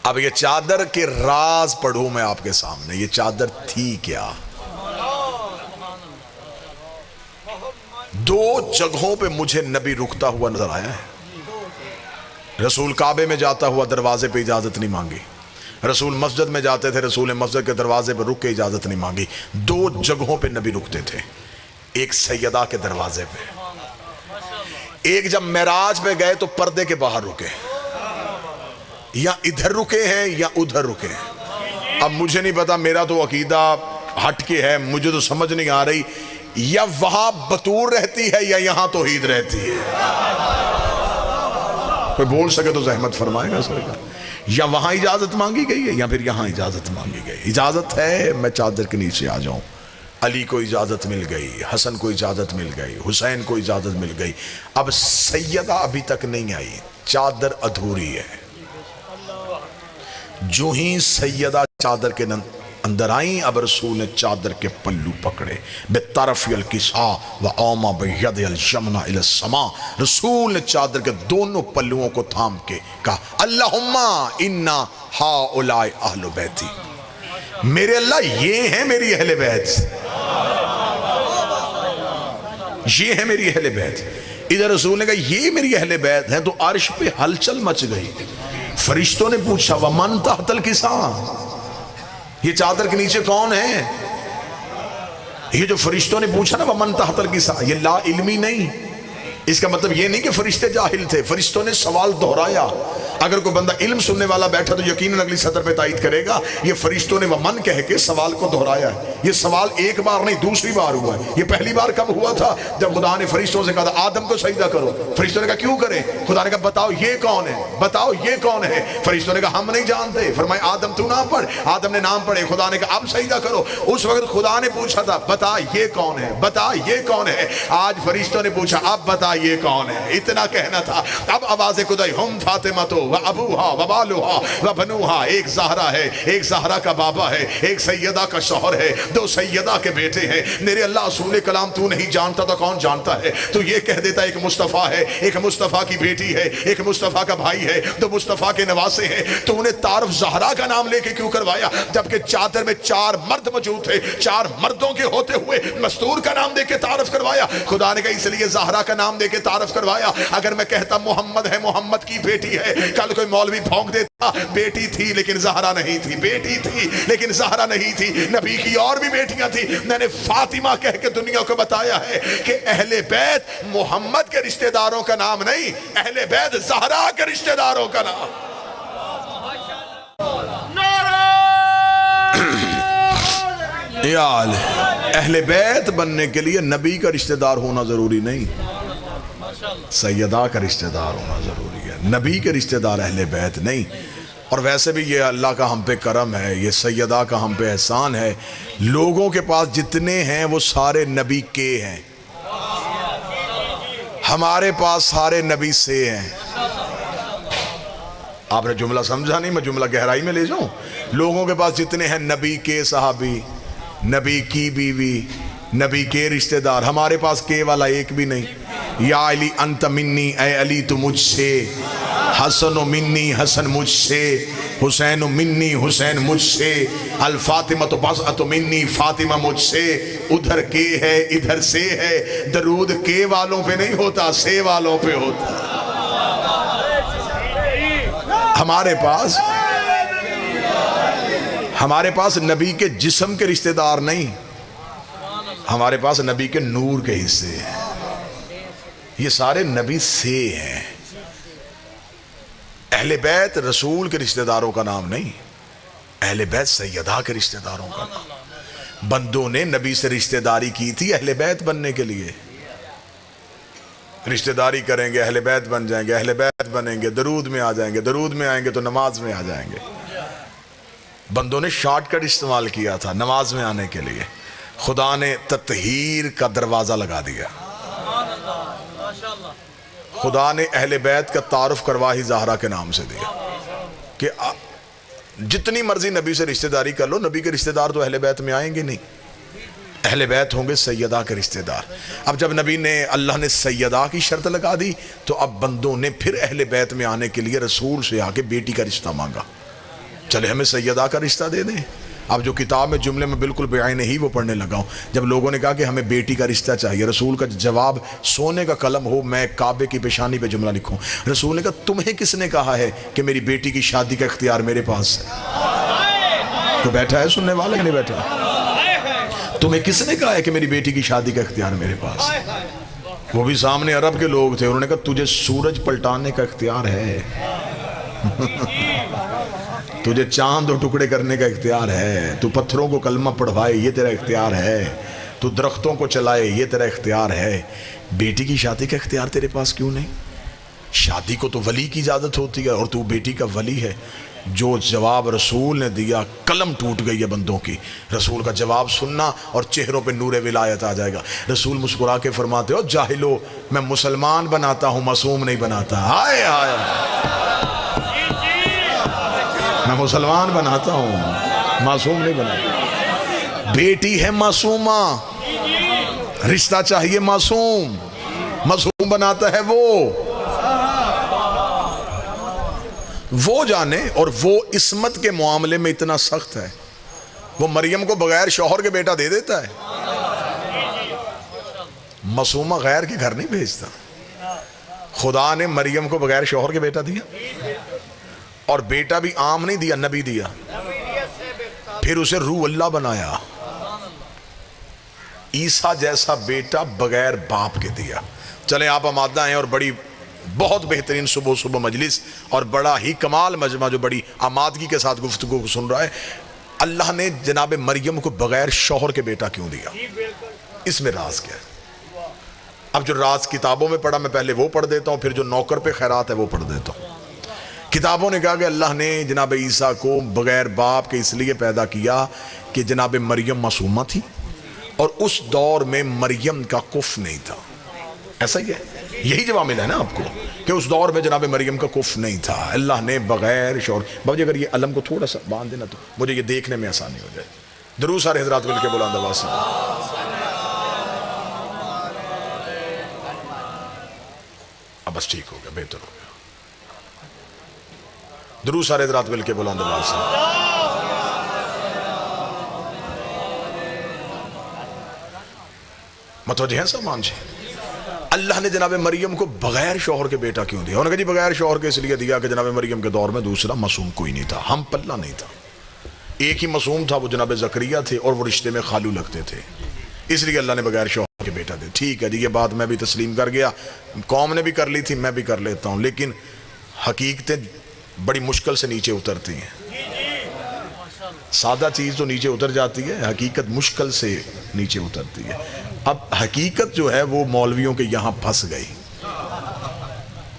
اب یہ چادر کے راز پڑھوں میں آپ کے سامنے، یہ چادر تھی کیا؟ دو جگہوں پہ مجھے نبی رکتا ہوا نظر آیا ہے۔ رسول کعبے میں جاتا ہوا دروازے پہ اجازت نہیں مانگی، رسول مسجد میں جاتے تھے، رسول مسجد کے دروازے پہ رک کے اجازت نہیں مانگی۔ دو جگہوں پہ نبی رکتے تھے، ایک سیدہ کے دروازے پہ، ایک جب معراج پہ گئے تو پردے کے باہر رکے، یا ادھر رکے ہیں یا ادھر رکے ہیں۔ اب مجھے نہیں پتا، میرا تو عقیدہ ہٹ کے ہے، مجھے تو سمجھ نہیں آ رہی، یا وہاں بطور رہتی ہے یا یہاں توحید رہتی ہے۔ کوئی بول سکے تو زحمت فرمائے گا سرکار۔ یا وہاں اجازت مانگی گئی ہے یا پھر یہاں اجازت مانگی گئی۔ اجازت ہے میں چادر کے نیچے آ جاؤں۔ علی کو اجازت مل گئی، حسن کو اجازت مل گئی، حسین کو اجازت مل گئی۔ اب سیدہ ابھی تک نہیں آئی، چادر ادھوری ہے۔ جو ہی سیدہ چادر کے اندر آئیں، اب رسول نے چادر کے پلو پکڑے، بِطَرَفِ الْكِسَاءِ وَأَوْمَا بِيَدِهِ الْيَمْنَى إِلَى السَّمَاءِ۔ رسول نے چادر کے دونوں پلوؤں کو تھام کے کہا اللہم اِنَّا ہَؤُلَاءِ اہلُ بیتی، میرے اللہ یہ ہیں میری اہل بیت، یہ ہے میری اہل بیت۔ ادھر رسول نے کہا یہ میری اہل بیت ہیں تو عرش پہ ہلچل مچ گئی۔ فرشتوں نے پوچھا وَمَن تَحْتَ الْكِسَاءِ، یہ چادر کے نیچے کون ہے؟ یہ جو فرشتوں نے پوچھا نا وَمَن تَحْتَ الْكِسَاءِ، یہ لا علمی نہیں، اس کا مطلب یہ نہیں کہ فرشتے جاہل تھے، فرشتوں نے سوال دہرایا۔ اگر کوئی بندہ علم سننے والا بیٹھا تو یقیناً اگلی سطر پہ تائید کرے گا، یہ فرشتوں نے ومن کہہ کے سوال کو دہرایا ہے۔ یہ سوال ایک بار نہیں دوسری بار ہوا ہے۔ یہ پہلی بار کب ہوا تھا؟ جب خدا نے فرشتوں سے کہا تھا آدم کو سجدہ کرو، فرشتوں نے کہا کیوں کریں؟ خدا نے کہا بتاؤ یہ کون ہے، بتاؤ یہ کون ہے؟ فرشتوں نے کہا ہم نہیں جانتے۔ فرمایا آدم تو نام پڑھ، آدم نے نام پڑھے، خدا نے کہا اب سجدہ کرو۔ اس وقت خدا نے پوچھا تھا بتا یہ کون ہے، بتا یہ کون ہے۔ آج فرشتوں نے پوچھا اب بتا یہ کون ہے، اتنا کہنا تھا۔ اب آواز خدائی ہم فاطمہ تو و ابوہا و بالوہا و بنوہا، ایک زہرا ہے، ایک زہرا کا بابا ہے، ایک سیدہ کا شوہر ہے، دو سیدہ کے بیٹے ہیں۔ میرے اللہ رسول کلام تو نہیں جانتا تو کون جانتا ہے؟ تو یہ کہہ دیتا ایک مصطفیٰ ہے، ایک مصطفیٰ کی بیٹی ہے، ایک مصطفیٰ کا بھائی ہے، دو مصطفیٰ کے نواسے ہیں۔ تو انہیں تعارف زہرا کا نام لے کے کیوں کروایا جبکہ چادر میں چار مرد موجود تھے؟ چار مردوں کے ہوتے ہوئے مستور کا نام دے کے تعارف کروایا۔ خدا نے کہا اس لیے زہرا کا نام لے کے تعارف کروایا. اگر میں کہتا محمد ہے, محمد کی بیٹی ہے, کل کوئی مولوی بھونک دیتا بیٹی تھی لیکن زہرا نہیں تھی, بیٹی تھی لیکن زہرا نہیں تھی, نبی کی اور بھی بیٹیاں تھی. میں نے فاطمہ کہہ کے دنیا کو بتایا ہے کہ اہل بیت محمد کے رشتہ داروں کا نام نہیں, اہل بیت زہرا کے رشتہ داروں کا نام. یال اہل بیت بننے کے لیے نبی کا رشتہ دار ہونا ضروری نہیں, سیدہ کا رشتہ دار ہونا ضروری ہے, نبی کے رشتہ دار اہل بیت نہیں. اور ویسے بھی یہ اللہ کا ہم پہ کرم ہے, یہ سیدہ کا ہم پہ احسان ہے. لوگوں کے پاس جتنے ہیں وہ سارے نبی کے ہیں, ہمارے پاس سارے نبی سے ہیں. آپ نے جملہ سمجھا نہیں, میں جملہ گہرائی میں لے جاؤں. لوگوں کے پاس جتنے ہیں نبی کے صحابی, نبی کی بیوی, نبی کے رشتہ دار, ہمارے پاس کے والا ایک بھی نہیں. یا علی انت منی, اے علی تو مجھ سے, حسن منی, حسن مجھ سے, حسین منی, حسین مجھ سے, الفاطمہ تو بضعۃ منی, فاطمہ مجھ سے. ادھر کے ہے ادھر سے ہے, درود کے والوں پہ نہیں ہوتا, سے والوں پہ ہوتا. ہمارے پاس نبی کے جسم کے رشتہ دار نہیں, ہمارے پاس نبی کے نور کے حصے ہیں. یہ سارے نبی سے ہیں. اہل بیت رسول کے رشتہ داروں کا نام نہیں, اہل بیت سیدہ کے رشتہ داروں کا نام. بندوں نے نبی سے رشتہ داری کی تھی اہل بیت بننے کے لیے. رشتہ داری کریں گے اہل بیت بن جائیں گے, اہل بیت بنیں گے درود میں آ جائیں گے, درود میں آئیں گے تو نماز میں آ جائیں گے. بندوں نے شارٹ کٹ استعمال کیا تھا نماز میں آنے کے لیے. خدا نے تطہیر کا دروازہ لگا دیا. خدا نے اہل بیت کا تعارف کروا ہی زہرا کے نام سے دیا کہ جتنی مرضی نبی سے رشتہ داری کر لو, نبی کے رشتہ دار تو اہل بیت میں آئیں گے نہیں, اہل بیت ہوں گے سیدہ کے رشتہ دار. اب جب نبی نے, اللہ نے سیدہ کی شرط لگا دی تو اب بندوں نے پھر اہل بیت میں آنے کے لیے رسول سے آ کے بیٹی کا رشتہ مانگا. چلے ہمیں سیدہ کا رشتہ دے دیں. اب جو کتاب میں جملے میں بالکل بعین ہی وہ پڑھنے لگا ہوں. جب لوگوں نے کہا کہ ہمیں بیٹی کا رشتہ چاہیے, رسول کا جواب سونے کا قلم ہو, میں کعبے کی پیشانی پہ جملہ لکھوں. رسول نے کہا تمہیں کس نے کہا ہے کہ میری بیٹی کی شادی کا اختیار میرے پاس ہے؟ تو بیٹھا ہے سننے والا نہیں بیٹھا؟ تمہیں کس نے کہا ہے کہ میری بیٹی کی شادی کا اختیار میرے پاس ہے؟ وہ بھی سامنے عرب کے لوگ تھے. انہوں نے کہا تجھے سورج پلٹانے کا اختیار ہے, تجھے چاند اور ٹکڑے کرنے کا اختیار ہے, تو پتھروں کو کلمہ پڑھوائے یہ تیرا اختیار ہے, تو درختوں کو چلائے یہ تیرا اختیار ہے. بیٹی کی شادی کا اختیار تیرے پاس کیوں نہیں؟ شادی کو تو ولی کی اجازت ہوتی ہے اور تو بیٹی کا ولی ہے. جو جواب رسول نے دیا, قلم ٹوٹ گئی ہے بندوں کی. رسول کا جواب سننا اور چہروں پہ نور ولایت آ جائے گا. رسول مسکرا کے فرماتے ہو جاہلو, میں مسلمان بناتا ہوں معصوم نہیں بناتا. ہائے ہائے, میں مسلمان بناتا ہوں معصوم نہیں بناتا. بیٹی ہے معصومہ, رشتہ چاہیے معصوم, معصوم بناتا ہے وہ جانے. اور وہ عصمت کے معاملے میں اتنا سخت ہے, وہ مریم کو بغیر شوہر کے بیٹا دے دیتا ہے. معصومہ غیر کے گھر نہیں بھیجتا. خدا نے مریم کو بغیر شوہر کے بیٹا دیا, اور بیٹا بھی عام نہیں دیا, نبی دیا. پھر اسے روح اللہ بنایا. عیسیٰ جیسا بیٹا بغیر باپ کے دیا. چلیں آپ آمادہ ہیں, اور بڑی بہت بہترین صبح مجلس اور بڑا ہی کمال مجمع جو بڑی آمادگی کے ساتھ گفتگو کو سن رہا ہے. اللہ نے جناب مریم کو بغیر شوہر کے بیٹا کیوں دیا؟ اس میں راز کیا ہے؟ اب جو راز کتابوں میں پڑھا, میں پہلے وہ پڑھ دیتا ہوں, پھر جو نوکر پہ خیرات ہے وہ پڑھ دیتا ہوں. کتابوں نے کہا کہ اللہ نے جناب عیسیٰ کو بغیر باپ کے اس لیے پیدا کیا کہ جناب مریم معصومہ تھی, اور اس دور میں مریم کا کف نہیں تھا. ایسا ہی ہے, یہی جواب ملا ہے نا آپ کو کہ اس دور میں جناب مریم کا کف نہیں تھا. اللہ نے بغیر شوہر. بابا جی اگر یہ علم کو تھوڑا سا باندھ دینا تو مجھے یہ دیکھنے میں آسانی ہو جائے. درود سارے حضرات مل کے بلند آواز سے. اب بس ٹھیک ہو گیا, بہتر ہو گیا. درود سارے حضرات مل کے بلند آواز سے. متوجہ ہیں سامان جی؟ اللہ نے جناب مریم کو بغیر شوہر کے بیٹا کیوں دیا؟ انہوں نے کہا جی بغیر شوہر کے اس لیے دیا کہ جناب مریم کے دور میں دوسرا معصوم کوئی نہیں تھا، ہم پلہ نہیں تھا، ایک ہی معصوم تھا وہ جناب زکریا تھے، اور وہ رشتے میں خالو لگتے تھے، اس لیے اللہ نے بغیر شوہر کے بیٹا دیا۔ ٹھیک ہے جی، یہ بات میں بھی تسلیم کر گیا، قوم نے بھی کر لی تھی، میں بھی کر لیتا ہوں، لیکن حقیقتیں بڑی مشکل سے نیچے اترتی ہیں۔ سادہ چیز تو نیچے اتر جاتی ہے، حقیقت مشکل سے نیچے اترتی ہے۔ اب حقیقت جو ہے وہ مولویوں کے یہاں پھنس گئی،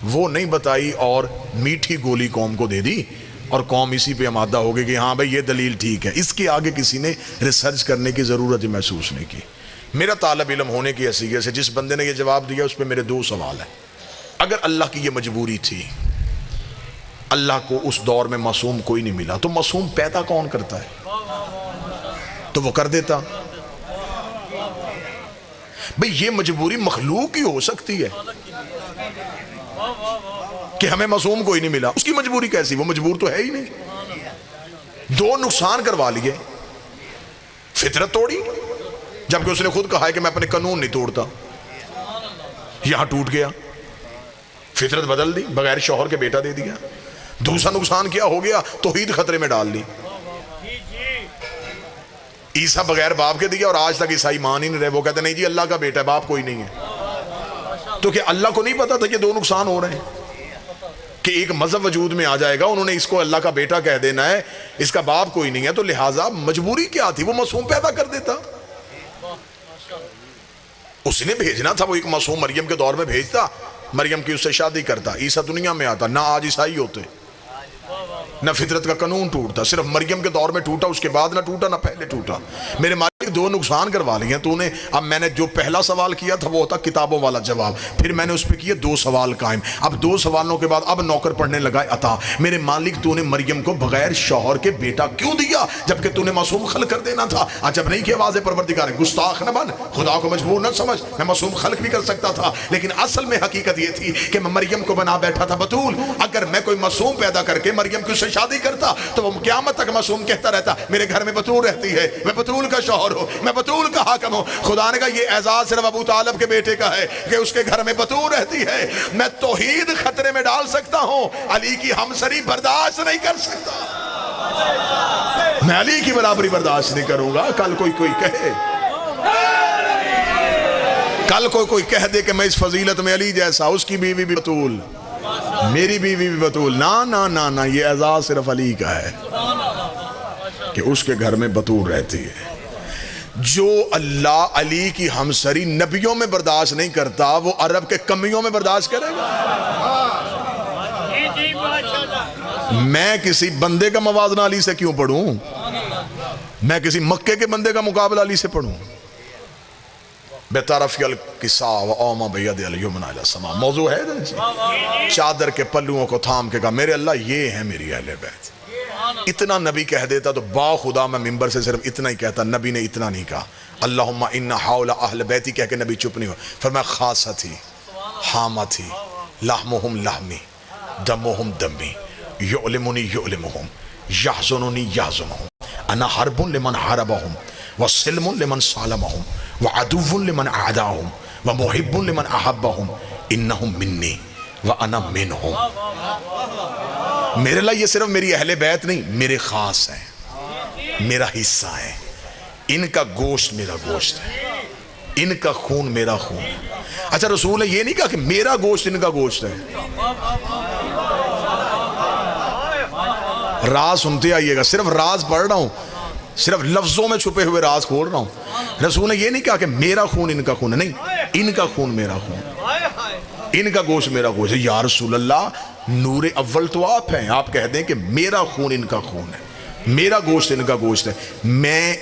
وہ نہیں بتائی اور میٹھی گولی قوم کو دے دی، اور قوم اسی پہ آمادہ ہو گئی کہ ہاں بھائی یہ دلیل ٹھیک ہے۔ اس کے آگے کسی نے ریسرچ کرنے کی ضرورت ہی محسوس نہیں کی۔ میرا طالب علم ہونے کی حیثیت سے جس بندے نے یہ جواب دیا اس پہ میرے دو سوال ہیں۔ اگر اللہ کی یہ مجبوری تھی، اللہ کو اس دور میں معصوم کوئی نہیں ملا، تو معصوم پیدا کون کرتا ہے؟ تو وہ کر دیتا۔ بھئی یہ مجبوری مخلوق ہی ہو سکتی ہے کہ ہمیں معصوم کوئی نہیں ملا، اس کی مجبوری کیسی؟ وہ مجبور تو ہے ہی نہیں۔ دو نقصان کروا لیے، فطرت توڑی، جبکہ اس نے خود کہا ہے کہ میں اپنے قانون نہیں توڑتا، یہاں ٹوٹ گیا، فطرت بدل دی، بغیر شوہر کے بیٹا دے دیا۔ دوسرا نقصان کیا ہو گیا؟ توحید خطرے میں ڈال دی، عیسیٰ بغیر باپ کے دیا، اور آج تک عیسائی مان ہی نہیں رہے، وہ کہتے نہیں جی اللہ کا بیٹا ہے، باپ کوئی نہیں ہے۔ تو کہ اللہ کو نہیں پتا تھا کہ دو نقصان ہو رہے ہیں، کہ ایک مذہب وجود میں آ جائے گا، انہوں نے اس کو اللہ کا بیٹا کہہ دینا ہے، اس کا باپ کوئی نہیں ہے، تو لہٰذا مجبوری کیا تھی؟ وہ معصوم پیدا کر دیتا، اس نے بھیجنا تھا، وہ ایک معصوم مریم کے دور میں بھیجتا، مریم کی اس سے شادی کرتا، عیسیٰ دنیا میں آتا، نہ آج عیسائی ہوتے، نہ فطرت کا قانون ٹوٹتا، صرف مریم کے دور میں ٹوٹا، اس کے بعد نہ ٹوٹا نہ پہلے ٹوٹا۔ میرے مالک دو نقصان کروا لیے ہیں تو نے۔ اب میں نے جو پہلا سوال کیا تھا وہ ہوتا کتابوں والا جواب، پھر میں نے اس پہ کیا دو سوال قائم، اب دو سوالوں کے بعد اب نوکر پڑھنے لگا عطا۔ میرے مالک تو نے مریم کو بغیر شوہر کے بیٹا کیوں دیا جبکہ تو نے معصوم خلق کر دینا تھا؟ عجب نہیں کہ واضح پروردگار ہے، گستاخ نہ بن، خدا کو مجبور نہ سمجھ، میں معصوم خلق بھی کر سکتا تھا، لیکن اصل میں حقیقت یہ تھی کہ میں مریم کو بنا بیٹھا تھا بتول۔ اگر میں کوئی معصوم پیدا کر کے مریم کی سے شادی کرتا تو وہ قیامت تک معصوم کہتا رہتا میرے گھر میں بتول رہتی ہے، میں بتول کا شوہر ہوں، میں بتول کا حاکم ہوں۔ خدا نے کہا یہ اعزاز صرف ابو طالب کے بیٹے کا ہے کہ اس کے گھر میں بتول رہتی ہے، میں توحید خطرے میں ڈال سکتا ہوں، علی کی ہمسری برداشت نہیں کر سکتا، میں علی کی برابری برداشت نہیں کروں گا۔ کل کوئی کہے، کل کوئی کہہ دے کہ میں اس فضیلت میں علی جیسا، اس کی بیوی بھی بتول، میری بیوی بھی بتول، نہ یہ اعزاز صرف علی کا ہے کہ اس کے گھر میں بتول رہتی ہے۔ جو اللہ علی کی ہمسری نبیوں میں برداشت نہیں کرتا وہ عرب کے کمیوں میں برداشت کرے گا؟ میں کسی بندے کا موازنہ علی سے کیوں پڑھوں؟ میں کسی مکے کے بندے کا مقابلہ علی سے پڑھوں؟ بِطَرَفِ الْقِسَا وَأَوْمَ بِيَدِ الْيُمْنَى إِلَى السَّمَاءِ موضوع ہے چادر کے پلوؤں کو تھام کے کہا میرے اللہ یہ ہے میری اہل بیت۔ اتنا نبی کہہ دیتا تو با خدا میں ممبر سے صرف اتنا ہی کہتا، نبی نے اتنا نہیں کہا۔ اللہم ان حول اہل بیتی کہہ کے نبی چپ نہیں ہو، فرمایا خاصہ تھی، حامہ تھی، لحمہم لحمی، دمہم دمی، یعلمنی یعلمہم، یحزننی یحزنہم، انا حرب لمن حربہم، وسلم لمن سالمہم، وعدو لمن عاداہم، ومحب لمن احبہم، انہم منی وانا منہم۔ میرے لئے یہ صرف میری اہل بیت نہیں، میرے خاص ہیں، میرا حصہ ہے، ان کا گوشت میرا گوشت ہے، ان کا خون میرا خون ہے۔ اچھا رسول نے یہ نہیں کہا کہ میرا گوشت ان کا گوشت ہے۔ راز سنتے آئیے گا، صرف راز پڑھ رہا ہوں، صرف لفظوں میں چھپے ہوئے راز کھول رہا ہوں۔ رسول نے یہ نہیں کہا کہ میرا خون ان کا خون ہے، نہیں، ان کا خون میرا خون، ان کا گوشت میرا گوشت ہے۔ یا رسول اللہ نور اول تو آپ ہیں، آپ کہہ دیں کہ میرا خون ان کا خون ہے، میرا گوشت ان کا گوشت ہے، میں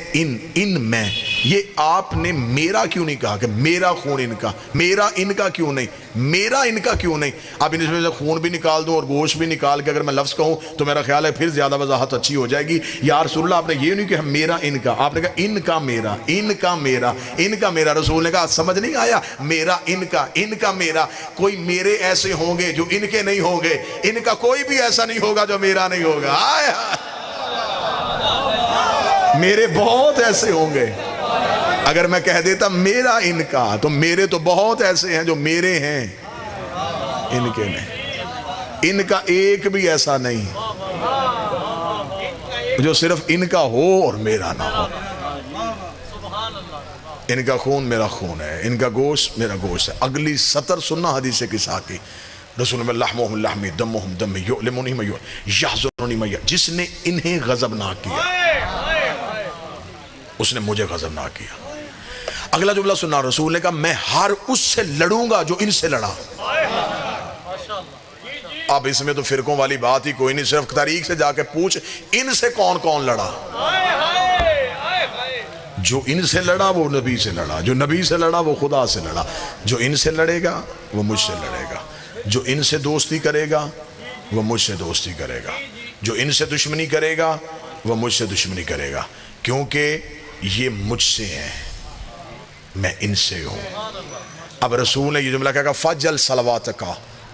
میں یہ آپ نے میرا کیوں نہیں کہا کہ میرا خون ان کا، میرا ان کا کیوں نہیں، میرا ان کا کیوں نہیں؟ اب ان میں سے خون بھی نکال دوں اور گوشت بھی نکال کے اگر میں لفظ کہوں تو میرا خیال ہے پھر زیادہ وضاحت اچھی ہو جائے گی۔ یا رسول اللہ آپ نے یہ نہیں کہا میرا ان کا، آپ نے کہا ان کا میرا، ان کا میرا، ان کا میرا۔ رسول نے کہا سمجھ نہیں آیا، میرا ان کا میرا۔ کوئی میرے ایسے ہوں گے جو ان کے نہیں ہوں گے، ان کا کوئی بھی ایسا نہیں ہوگا جو میرا نہیں ہوگا۔ میرے بہت ایسے ہوں گے اگر میں کہہ دیتا میرا ان کا، تو میرے تو بہت ایسے ہیں جو میرے ہیں ان کے نہیں، ان کا ایک بھی ایسا نہیں جو صرف ان کا ہو اور میرا نہ ہو۔ ان کا خون میرا خون ہے، ان کا گوشت میرا گوشت ہے۔ اگلی سطر سننا حدیث قصہ کی، رسول میں لحمہم لحمی دمہم دمی یعلمونی میں یحضرونی میں، جس نے انہیں غضب نہ کیا اس نے مجھے غضب نہ کیا۔ اگلا جملہ سننا، رسول نے کہا میں ہر اس سے لڑوں گا جو ان سے لڑا۔ اب اس میں تو فرقوں والی بات ہی کوئی نہیں، صرف تاریخ سے جا کے پوچھ ان سے کون کون لڑا۔ جو ان سے لڑا وہ نبی سے لڑا، جو نبی سے لڑا وہ خدا سے لڑا، جو ان سے لڑے گا وہ مجھ سے لڑے گا، جو ان سے دوستی کرے گا وہ مجھ سے دوستی کرے گا، جو ان سے دشمنی کرے گا وہ مجھ سے دشمنی کرے گا، کیونکہ یہ مجھ سے ہیں، میں ان سے ہوں۔ اب رسول نے یہ جملہ کہا فجل صلواتکا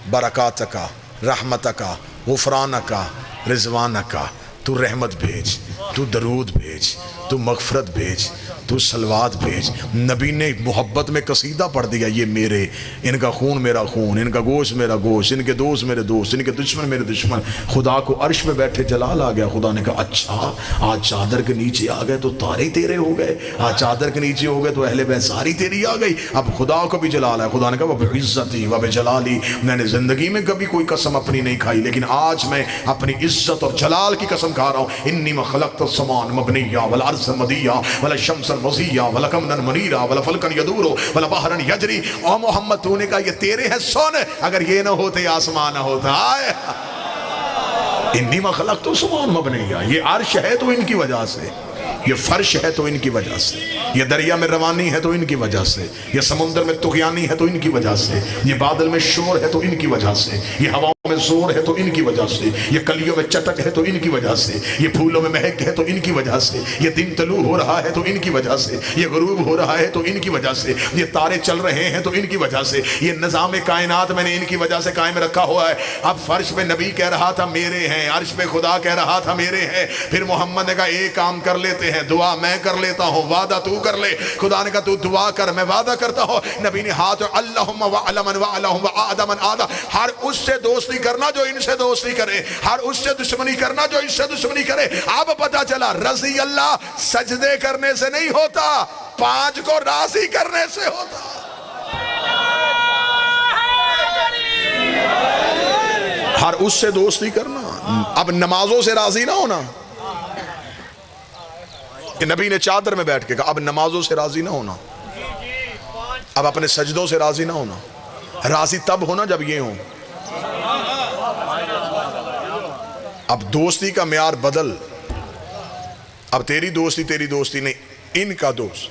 برکاتکا رحمتکا غفرانکا رضوانکا، تو رحمت بھیج، تو درود بھیج، تو مغفرت بھیج، تو صلوات بھیج۔ نبی نے محبت میں قصیدہ پڑھ دیا، یہ میرے، ان کا خون میرا خون، ان کا گوشت میرا گوشت، ان کے دوست میرے دوست، ان کے دشمن میرے دشمن۔ خدا کو عرش میں بیٹھے جلال آ گیا، خدا نے کہا اچھا آج چادر کے نیچے آ گئے تو تارے تیرے ہو گئے، آج چادر کے نیچے ہو گئے تو اہل بیت ساری تیری آ گئی۔ اب خدا کو بھی جلال ہے، خدا نے کہا وَبِعِزَّتِي وَبِجَلَالِي، میں نے زندگی میں کبھی کوئی قسم اپنی نہیں کھائی، لیکن آج میں اپنی عزت اور جلال کی قسم کھا رہا ہوں۔ انی خلقت السماء مبنیہ والارض مدیہ والشمس مضیہ ولقمرا منیرا ولفلکا یدور ولبحرا یجری۔ او محمد تو نے کہا یہ تیرے ہیں سن، اگر یہ نہ ہوتے آسمان نہ ہوتا۔ انی خلقت السماء مبنیہ، یہ عرش ہے تو ان کی وجہ سے، یہ فرش ہے تو ان کی وجہ سے، یہ دریا میں روانی ہے تو ان کی وجہ سے، یہ سمندر میں طغیانی ہے تو ان کی وجہ سے، یہ بادل میں شور ہے تو ان کی وجہ سے، یہ ہواؤں میں زور ہے تو ان کی وجہ سے، یہ کلیوں میں چٹک ہے تو ان کی وجہ سے، یہ پھولوں میں مہک ہے تو ان کی وجہ سے، یہ دن طلوع ہو رہا ہے تو ان کی وجہ سے، یہ غروب ہو رہا ہے تو ان کی وجہ سے، یہ تارے چل رہے ہیں تو ان کی وجہ سے، یہ نظام کائنات میں نے ان کی وجہ سے قائم رکھا ہوا ہے۔ اب فرش پہ نبی کہہ رہا تھا میرے ہیں، عرش پہ خدا کہہ رہا تھا میرے ہیں، پھر محمد نے کہا ایک کام کر لیتے ہیں، دعا میں کر لیتا ہوں، وعدہ تو کر لے۔ خدا نے کہا تو دعا کر، میں وعدہ کرتا ہوں۔ نبی نے ہاتھ اللہم وعلمن وعلہم وعادمن آدھا، ہر اس سے دوستی کرنا جو ان سے دوستی کرے، ہر اس سے دشمنی کرنا جو اس سے دشمنی کرے۔ اب پتا چلا رضی اللہ سجدے کرنے سے نہیں ہوتا، پانچ کو راضی کرنے سے ہوتا۔ ہر اس سے دوستی کرنا، اب نمازوں سے راضی نہ ہونا۔ کہ نبی نے چادر میں بیٹھ کے کہا اب نمازوں سے راضی نہ ہونا، اب اپنے سجدوں سے راضی نہ ہونا، راضی تب ہونا جب یہ ہوں۔ اب دوستی کا معیار بدل، اب تیری دوستی نہیں، ان کا دوست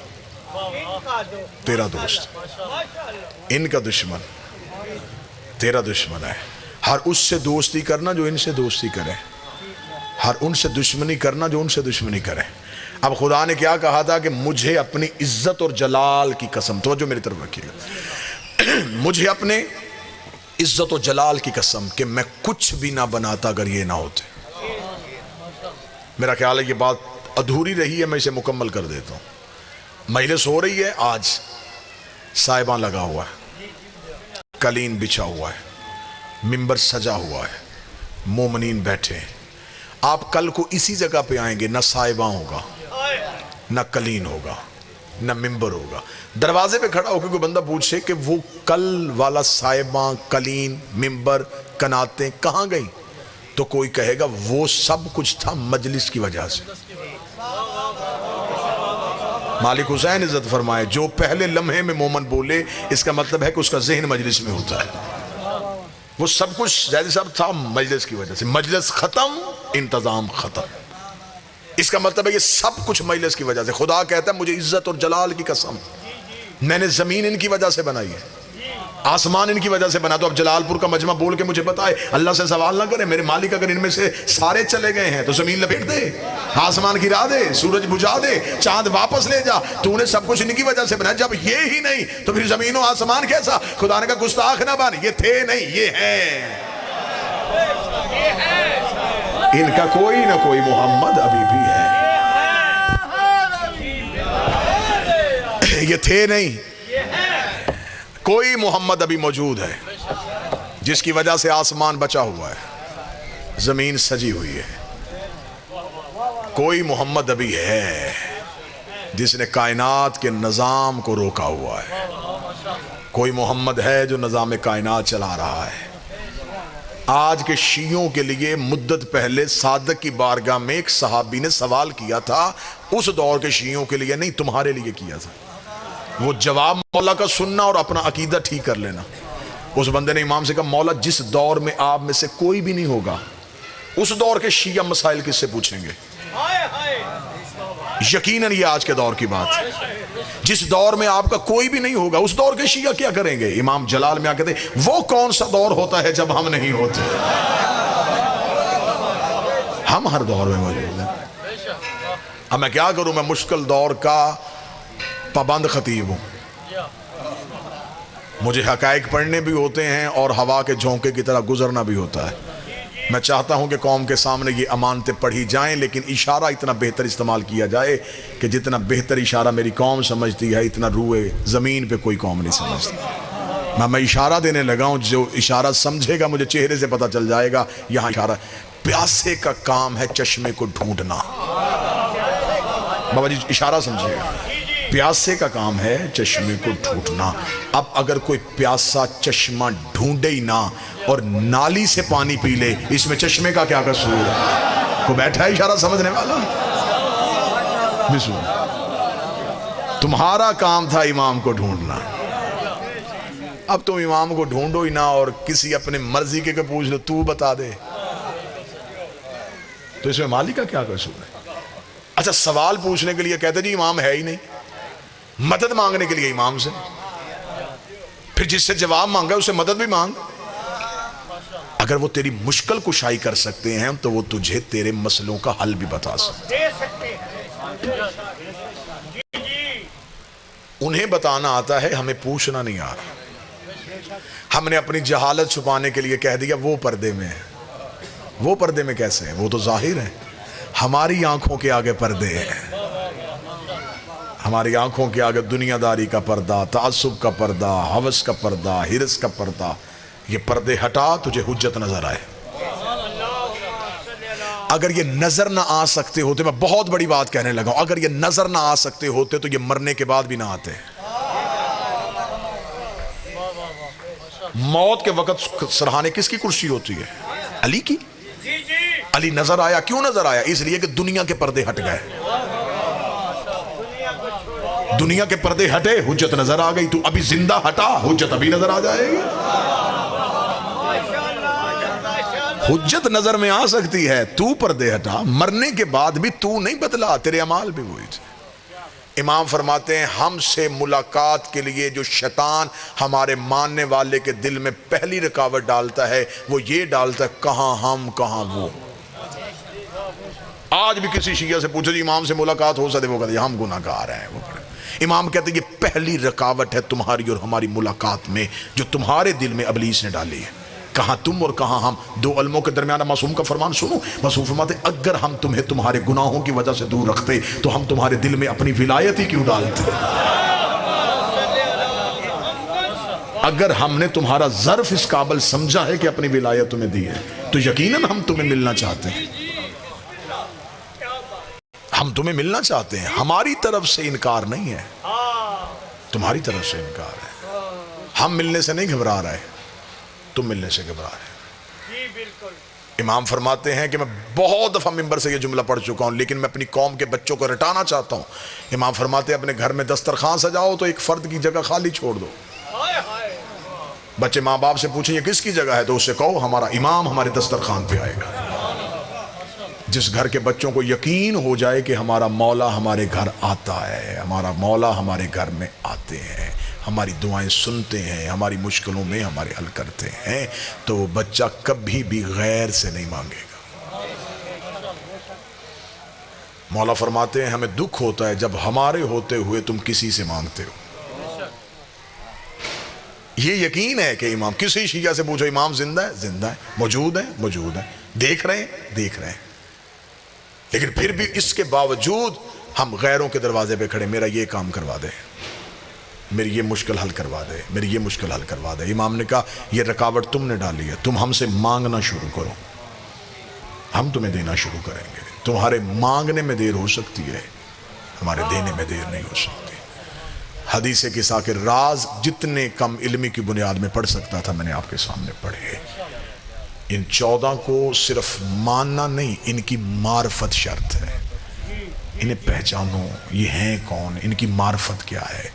تیرا دوست، ان کا دشمن تیرا دشمن ہے۔ ہر اس سے دوستی کرنا جو ان سے دوستی کرے، ہر ان سے دشمنی کرنا جو ان سے دشمنی کرے۔ اب خدا نے کیا کہا تھا کہ مجھے اپنی عزت اور جلال کی قسم، توجہ میری طرف رکھیے گا، مجھے اپنے عزت و جلال کی قسم کہ میں کچھ بھی نہ بناتا اگر یہ نہ ہوتے۔ میرا خیال ہے یہ بات ادھوری رہی ہے، میں اسے مکمل کر دیتا ہوں۔ مجلس ہو رہی ہے، آج صاحبان لگا ہوا ہے، قالین بچھا ہوا ہے، ممبر سجا ہوا ہے، مومنین بیٹھے ہیں۔ آپ کل کو اسی جگہ پہ آئیں گے، نہ صاحبان ہوگا، نہ قالین ہوگا، نہ ممبر ہوگا۔ دروازے پہ کھڑا ہو کے کوئی بندہ پوچھے کہ وہ کل والا صاحبان قالین ممبر کناتیں کہاں گئی، تو کوئی کہے گا وہ سب کچھ تھا مجلس کی وجہ سے۔ مالک حسین عزت فرمائے جو پہلے لمحے میں مومن بولے، اس کا مطلب ہے کہ اس کا ذہن مجلس میں ہوتا ہے۔ وہ سب کچھ جیسے سب تھا مجلس کی وجہ سے، مجلس ختم انتظام ختم، اس کا مطلب ہے یہ سب کچھ مجلس کی وجہ سے۔ خدا کہتا ہے مجھے عزت اور جلال کی قسم، میں نے زمین ان کی وجہ سے بنائی ہے، آسمان ان کی وجہ سے بنا۔ تو اب جلال پور کا مجمع بول کے مجھے بتائے، اللہ سے سوال نہ کرے میرے مالک اگر ان میں سے سارے چلے گئے ہیں تو زمین لپیٹ دے، آسمان گرا دے، سورج بجھا دے، چاند واپس لے جا، تو نے سب کچھ ان کی وجہ سے بنایا۔ جب یہ ہی نہیں تو پھر زمین و آسمان کیسا؟ خدا نے کہا گستاخ نہ بن، یہ تھے نہیں، یہ ہیں۔ ان کا کوئی نہ کوئی محمد ابھی بھی ہے۔ یہ تھے نہیں. کوئی محمد ابھی موجود ہے جس کی وجہ سے آسمان بچا ہوا ہے, زمین سجی ہوئی ہے. کوئی محمد ابھی ہے جس نے کائنات کے نظام کو روکا ہوا ہے. کوئی محمد ہے جو نظام کائنات چلا رہا ہے. آج کے شیعوں کے لیے مدت پہلے صادق کی بارگاہ میں ایک صحابی نے سوال کیا تھا, اس دور کے شیعوں کے لیے نہیں, تمہارے لیے کیا تھا. وہ جواب مولا کا سننا اور اپنا عقیدہ ٹھیک کر لینا. اس بندے نے امام سے کہا, مولا جس دور میں آپ میں سے کوئی بھی نہیں ہوگا, اس دور کے شیعہ مسائل کس سے پوچھیں گے؟ یقیناً یہ آج کے دور کی بات ہے. جس دور میں آپ کا کوئی بھی نہیں ہوگا, اس دور کے شیعہ کیا کریں گے؟ امام جلال میں آ کہتے ہیں, وہ کون سا دور ہوتا ہے جب ہم نہیں ہوتے؟ ہم ہر دور میں موجود ہیں. اب میں کیا کروں, میں مشکل دور کا پابند خطیب ہوں. مجھے حقائق پڑھنے بھی ہوتے ہیں اور ہوا کے جھونکے کی طرح گزرنا بھی ہوتا ہے. میں چاہتا ہوں کہ قوم کے سامنے یہ امانتیں پڑھی جائیں, لیکن اشارہ اتنا بہتر استعمال کیا جائے کہ جتنا بہتر اشارہ میری قوم سمجھتی ہے, اتنا روئے زمین پہ کوئی قوم نہیں سمجھتی. میں اشارہ دینے لگا ہوں, جو اشارہ سمجھے گا مجھے چہرے سے پتہ چل جائے گا. یہاں اشارہ, پیاسے کا کام ہے چشمے کو ڈھونڈنا. بابا جی اشارہ سمجھے گا, پیاسے کا کام ہے چشمے کو ڈھونڈنا. اب اگر کوئی پیاسا چشمہ ڈھونڈے ہی نہ اور نالی سے پانی پی لے, اس میں چشمے کا کیا قصور ہے؟ کو بیٹھا ہے اشارہ سمجھنے والا؟ تمہارا کام تھا امام کو ڈھونڈنا, اب تم امام کو ڈھونڈو ہی نہ اور کسی اپنے مرضی کے پوچھ لو, تو بتا دے, تو اس میں مالی کا کیا قصور ہے؟ اچھا سوال پوچھنے کے لیے کہتے جی امام ہے ہی نہیں, مدد مانگنے کے لیے امام سے, پھر جس سے جواب مانگا اسے مدد بھی مانگ. اگر وہ تیری مشکل کشائی کر سکتے ہیں تو وہ تجھے تیرے مسئلوں کا حل بھی بتا سکتے ہیں. انہیں بتانا آتا ہے, ہمیں پوچھنا نہیں آ رہا. ہم نے اپنی جہالت چھپانے کے لیے کہہ دیا وہ پردے میں ہے. وہ پردے میں کیسے ہیں؟ وہ تو ظاہر ہے. ہماری آنکھوں کے آگے پردے ہیں. ہماری آنکھوں کے آگے دنیا داری کا پردہ, تعصب کا پردہ, ہوس کا پردہ, ہرس کا پردہ. یہ پردے ہٹا, تجھے حجت نظر آئے. اگر یہ نظر نہ آ سکتے ہوتے, میں بہت بڑی بات کہنے لگا ہوں, اگر یہ نظر نہ آ سکتے ہوتے تو یہ مرنے کے بعد بھی نہ آتے. موت کے وقت سرحانے کس کی کرسی ہوتی ہے؟ علی کی. علی نظر آیا, کیوں نظر آیا؟ اس لیے کہ دنیا کے پردے ہٹ گئے. دنیا کے پردے ہٹے, حجت نظر آ گئی. تو ابھی زندہ ہٹا, حجت ابھی نظر آ جائے گی. حجت نظر میں آ سکتی ہے, تو پردے ہٹا. مرنے کے بعد بھی تو نہیں بدلا, تیرے اعمال بھی وہی تھے. امام فرماتے ہیں, ہم سے ملاقات کے لیے جو شیطان ہمارے ماننے والے کے دل میں پہلی رکاوٹ ڈالتا ہے, وہ یہ ڈالتا ہے کہاں ہم کہاں وہ. آج بھی کسی شیعہ سے پوچھو جی امام سے ملاقات ہو سکتے, وہ کہتے ہیں ہم گناہگار ہیں. وہ امام کہتے ہیں یہ پہلی رکاوٹ ہے تمہاری اور ہماری ملاقات میں, جو تمہارے دل میں ابلیس نے ڈالی ہے. کہاں تم اور کہاں ہم. دو علموں کے درمیان معصوم کا فرمان سنو. معصوم فرماتے ہیں, اگر ہم تمہیں تمہارے گناہوں کی وجہ سے دور رکھتے تو ہم تمہارے دل میں اپنی ولایت ہی کیوں ڈالتے؟ اگر ہم نے تمہارا ظرف اس قابل سمجھا ہے کہ اپنی ولایت تمہیں دی ہے, تو یقیناً ہم تمہیں ملنا چاہتے ہیں. ہم تمہیں ملنا چاہتے ہیں. ہماری طرف سے انکار نہیں ہے, تمہاری طرف سے انکار ہے. ہم ملنے سے نہیں گھبرا رہے, تم ملنے سے گھبرا رہے. امام فرماتے ہیں کہ میں بہت دفعہ منبر سے یہ جملہ پڑھ چکا ہوں, لیکن میں اپنی قوم کے بچوں کو رٹانا چاہتا ہوں. امام فرماتے ہیں, اپنے گھر میں دسترخوان سجاؤ تو ایک فرد کی جگہ خالی چھوڑ دو. بچے ماں باپ سے پوچھیں یہ کس کی جگہ ہے, تو اس سے کہو ہمارا امام ہمارے دسترخوان پہ آئے گا. جس گھر کے بچوں کو یقین ہو جائے کہ ہمارا مولا ہمارے گھر آتا ہے, ہمارا مولا ہمارے گھر میں آتے ہیں, ہماری دعائیں سنتے ہیں, ہماری مشکلوں میں ہمارے حل کرتے ہیں, تو وہ بچہ کبھی بھی غیر سے نہیں مانگے گا. مولا فرماتے ہیں, ہمیں دکھ ہوتا ہے جب ہمارے ہوتے ہوئے تم کسی سے مانگتے ہو. یہ یقین ہے کہ امام, کسی شیعہ سے پوچھو امام زندہ ہے, زندہ ہے, موجود ہے, موجود ہے, دیکھ رہے ہیں, دیکھ رہے ہیں. لیکن پھر بھی اس کے باوجود ہم غیروں کے دروازے پہ کھڑے, میرا یہ کام کروا دے, میری یہ مشکل حل کروا دے، میری یہ مشکل حل کروا دے۔ امام نے کہا یہ رکاوٹ تم نے ڈالی ہے، تم ہم سے مانگنا شروع کرو، ہم تمہیں دینا شروع کریں گے۔ تمہارے مانگنے میں دیر ہو سکتی ہے، ہمارے دینے میں دیر نہیں ہو سکتی۔ حدیث قصہ کے راز جتنے کم علمی کی بنیاد میں پڑھ سکتا تھا میں نے آپ کے سامنے پڑھے۔ ان 14 کو صرف ماننا نہیں، ان کی معرفت شرط ہے۔ انہیں پہچانو، یہ ہیں کون، ان کی معرفت کیا ہے۔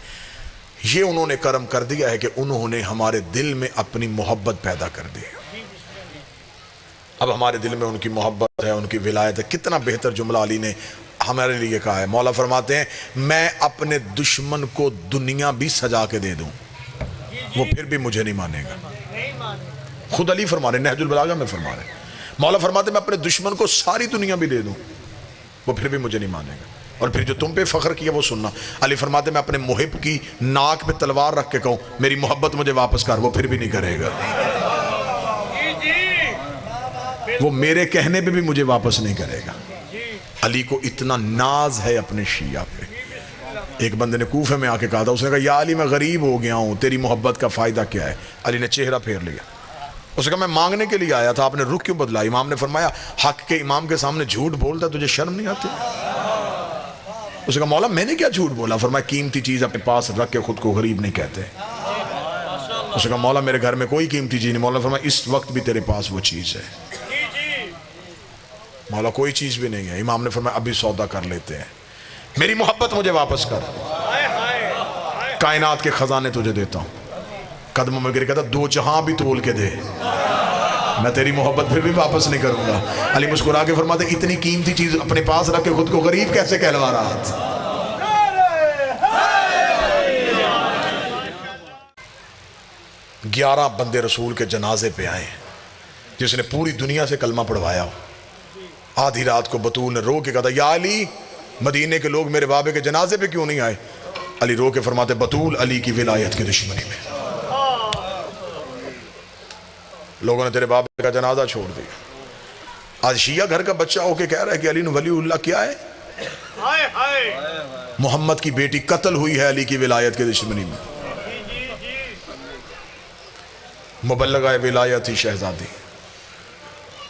یہ انہوں نے کرم کر دیا ہے کہ انہوں نے ہمارے دل میں اپنی محبت پیدا کر دی۔ اب ہمارے دل میں ان کی محبت ہے، ان کی ولایت ہے۔ کتنا بہتر جملہ علی نے ہمارے لیے کہا ہے۔ مولا فرماتے ہیں میں اپنے دشمن کو دنیا بھی سجا کے دے دوں، وہ پھر بھی مجھے نہیں مانے گا۔ خود علی فرما رہے، نہج البلاغہ میں فرما رہے، مولا فرماتے ہیں میں اپنے دشمن کو ساری دنیا بھی دے دوں، وہ پھر بھی مجھے نہیں مانے گا۔ اور پھر جو تم پہ فخر کیا وہ سننا۔ علی فرماتے ہیں میں اپنے محب کی ناک پہ تلوار رکھ کے کہوں میری محبت مجھے واپس کر، وہ پھر بھی نہیں کرے گا۔ وہ میرے کہنے پہ بھی مجھے واپس نہیں کرے گا۔ علی کو اتنا ناز ہے اپنے شیعہ پہ۔ ایک بندے نے کوفے میں آ کے کہا تھا، اس نے کہا یا علی میں غریب ہو گیا ہوں، تیری محبت کا فائدہ کیا ہے؟ علی نے چہرہ پھیر لیا، اس نے کہا میں مانگنے کے لیے آیا تھا، آپ نے رخ کیوں بدلا؟ امام نے فرمایا حق کے امام کے سامنے جھوٹ بولتا تجھے شرم نہیں آتی؟ اس نے کہا مولا میں نے کیا جھوٹ بولا؟ فرمایا قیمتی چیز اپنے پاس رکھ کے خود کو غریب نہیں کہتے۔ اس نے کہا مولا میرے گھر میں کوئی قیمتی چیز نہیں۔ مولا فرمایا اس وقت بھی تیرے پاس وہ چیز ہے۔ مولا کوئی چیز بھی نہیں ہے۔ امام نے فرمایا ابھی سودا کر لیتے ہیں، میری محبت مجھے واپس کر، کائنات کے خزانے تجھے دیتا ہوں۔ قدموں میں گر کہتا دو جہاں بھی تول کے دے، میں تیری محبت پھر بھی واپس نہیں کروں گا۔ علی مسکرا کے فرماتے اتنی قیمتی چیز اپنے پاس رکھ کے خود کو غریب کیسے کہلوا رہا تھا؟ 11 بندے رسول کے جنازے پہ آئے جس نے پوری دنیا سے کلمہ پڑھوایا ہو۔ آدھی رات کو بطول نے رو کے کہا تھا یا علی مدینے کے لوگ میرے بابے کے جنازے پہ کیوں نہیں آئے؟ علی رو کے فرماتے بطول علی کی ولایت کی دشمنی میں لوگوں نے تیرے بابے کا جنازہ چھوڑ دیا۔ آج شیعہ گھر کا بچہ ہو کے کہہ رہا ہے کہ علی ولی اللہ کیا ہے؟ محمد کی بیٹی قتل ہوئی ہے علی کی ولایت کے دشمنی میں۔ مبلغہ ولایت ہی شہزادی،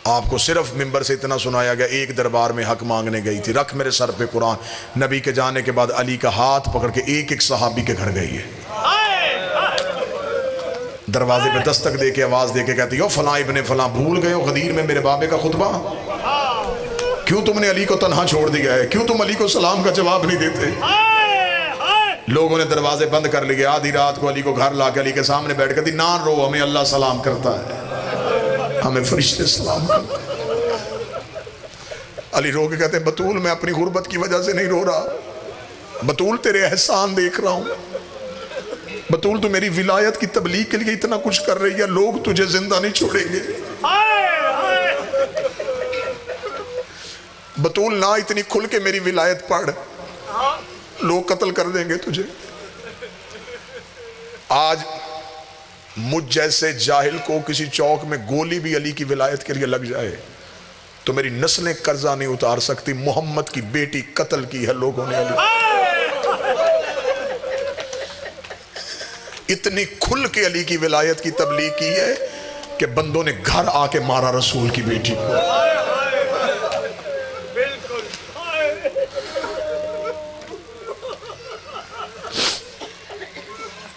آپ کو صرف ممبر سے اتنا سنایا گیا ایک دربار میں حق مانگنے گئی تھی، رکھ میرے سر پہ قرآن۔ نبی کے جانے کے بعد علی کا ہاتھ پکڑ کے ایک ایک صحابی کے گھر گئی ہے، دروازے پہ دستک دے کے آواز دے کے کہتی ہو فلاں ابن فلاں بھول گئے ہو غدیر میں میرے بابے کا خطبہ؟ کیوں تم نے علی کو تنہا چھوڑ دیا ہے؟ کیوں تم علی کو سلام کا جواب نہیں دیتے؟ لوگوں نے دروازے بند کر لیے۔ آدھی رات کو علی کو گھر لا کے علی کے سامنے بیٹھ کر دی نہ رو، ہمیں اللہ سلام کرتا ہے، ہمیں فرشتے سلام کرتا ہے۔ علی رو کے کہتے ہیں بطول میں اپنی غربت کی وجہ سے نہیں رو رہا، بطول تیرے احسان دیکھ رہا ہوں، بطول تو میری ولایت کی تبلیغ کے لیے اتنا کچھ کر رہی ہے، لوگ تجھے زندہ نہیں چھوڑیں گے۔ بطول نہ اتنی کھل کے میری ولایت پڑھ، لوگ قتل کر دیں گے تجھے۔ آج مجھ جیسے جاہل کو کسی چوک میں گولی بھی علی کی ولایت کے لیے لگ جائے تو میری نسلیں قرضہ نہیں اتار سکتی۔ محمد کی بیٹی قتل کی ہے لوگوں نے علی، اتنی کھل کے علی کی ولایت کی تبلیغ کی ہے کہ بندوں نے گھر آ کے مارا رسول کی بیٹی کو۔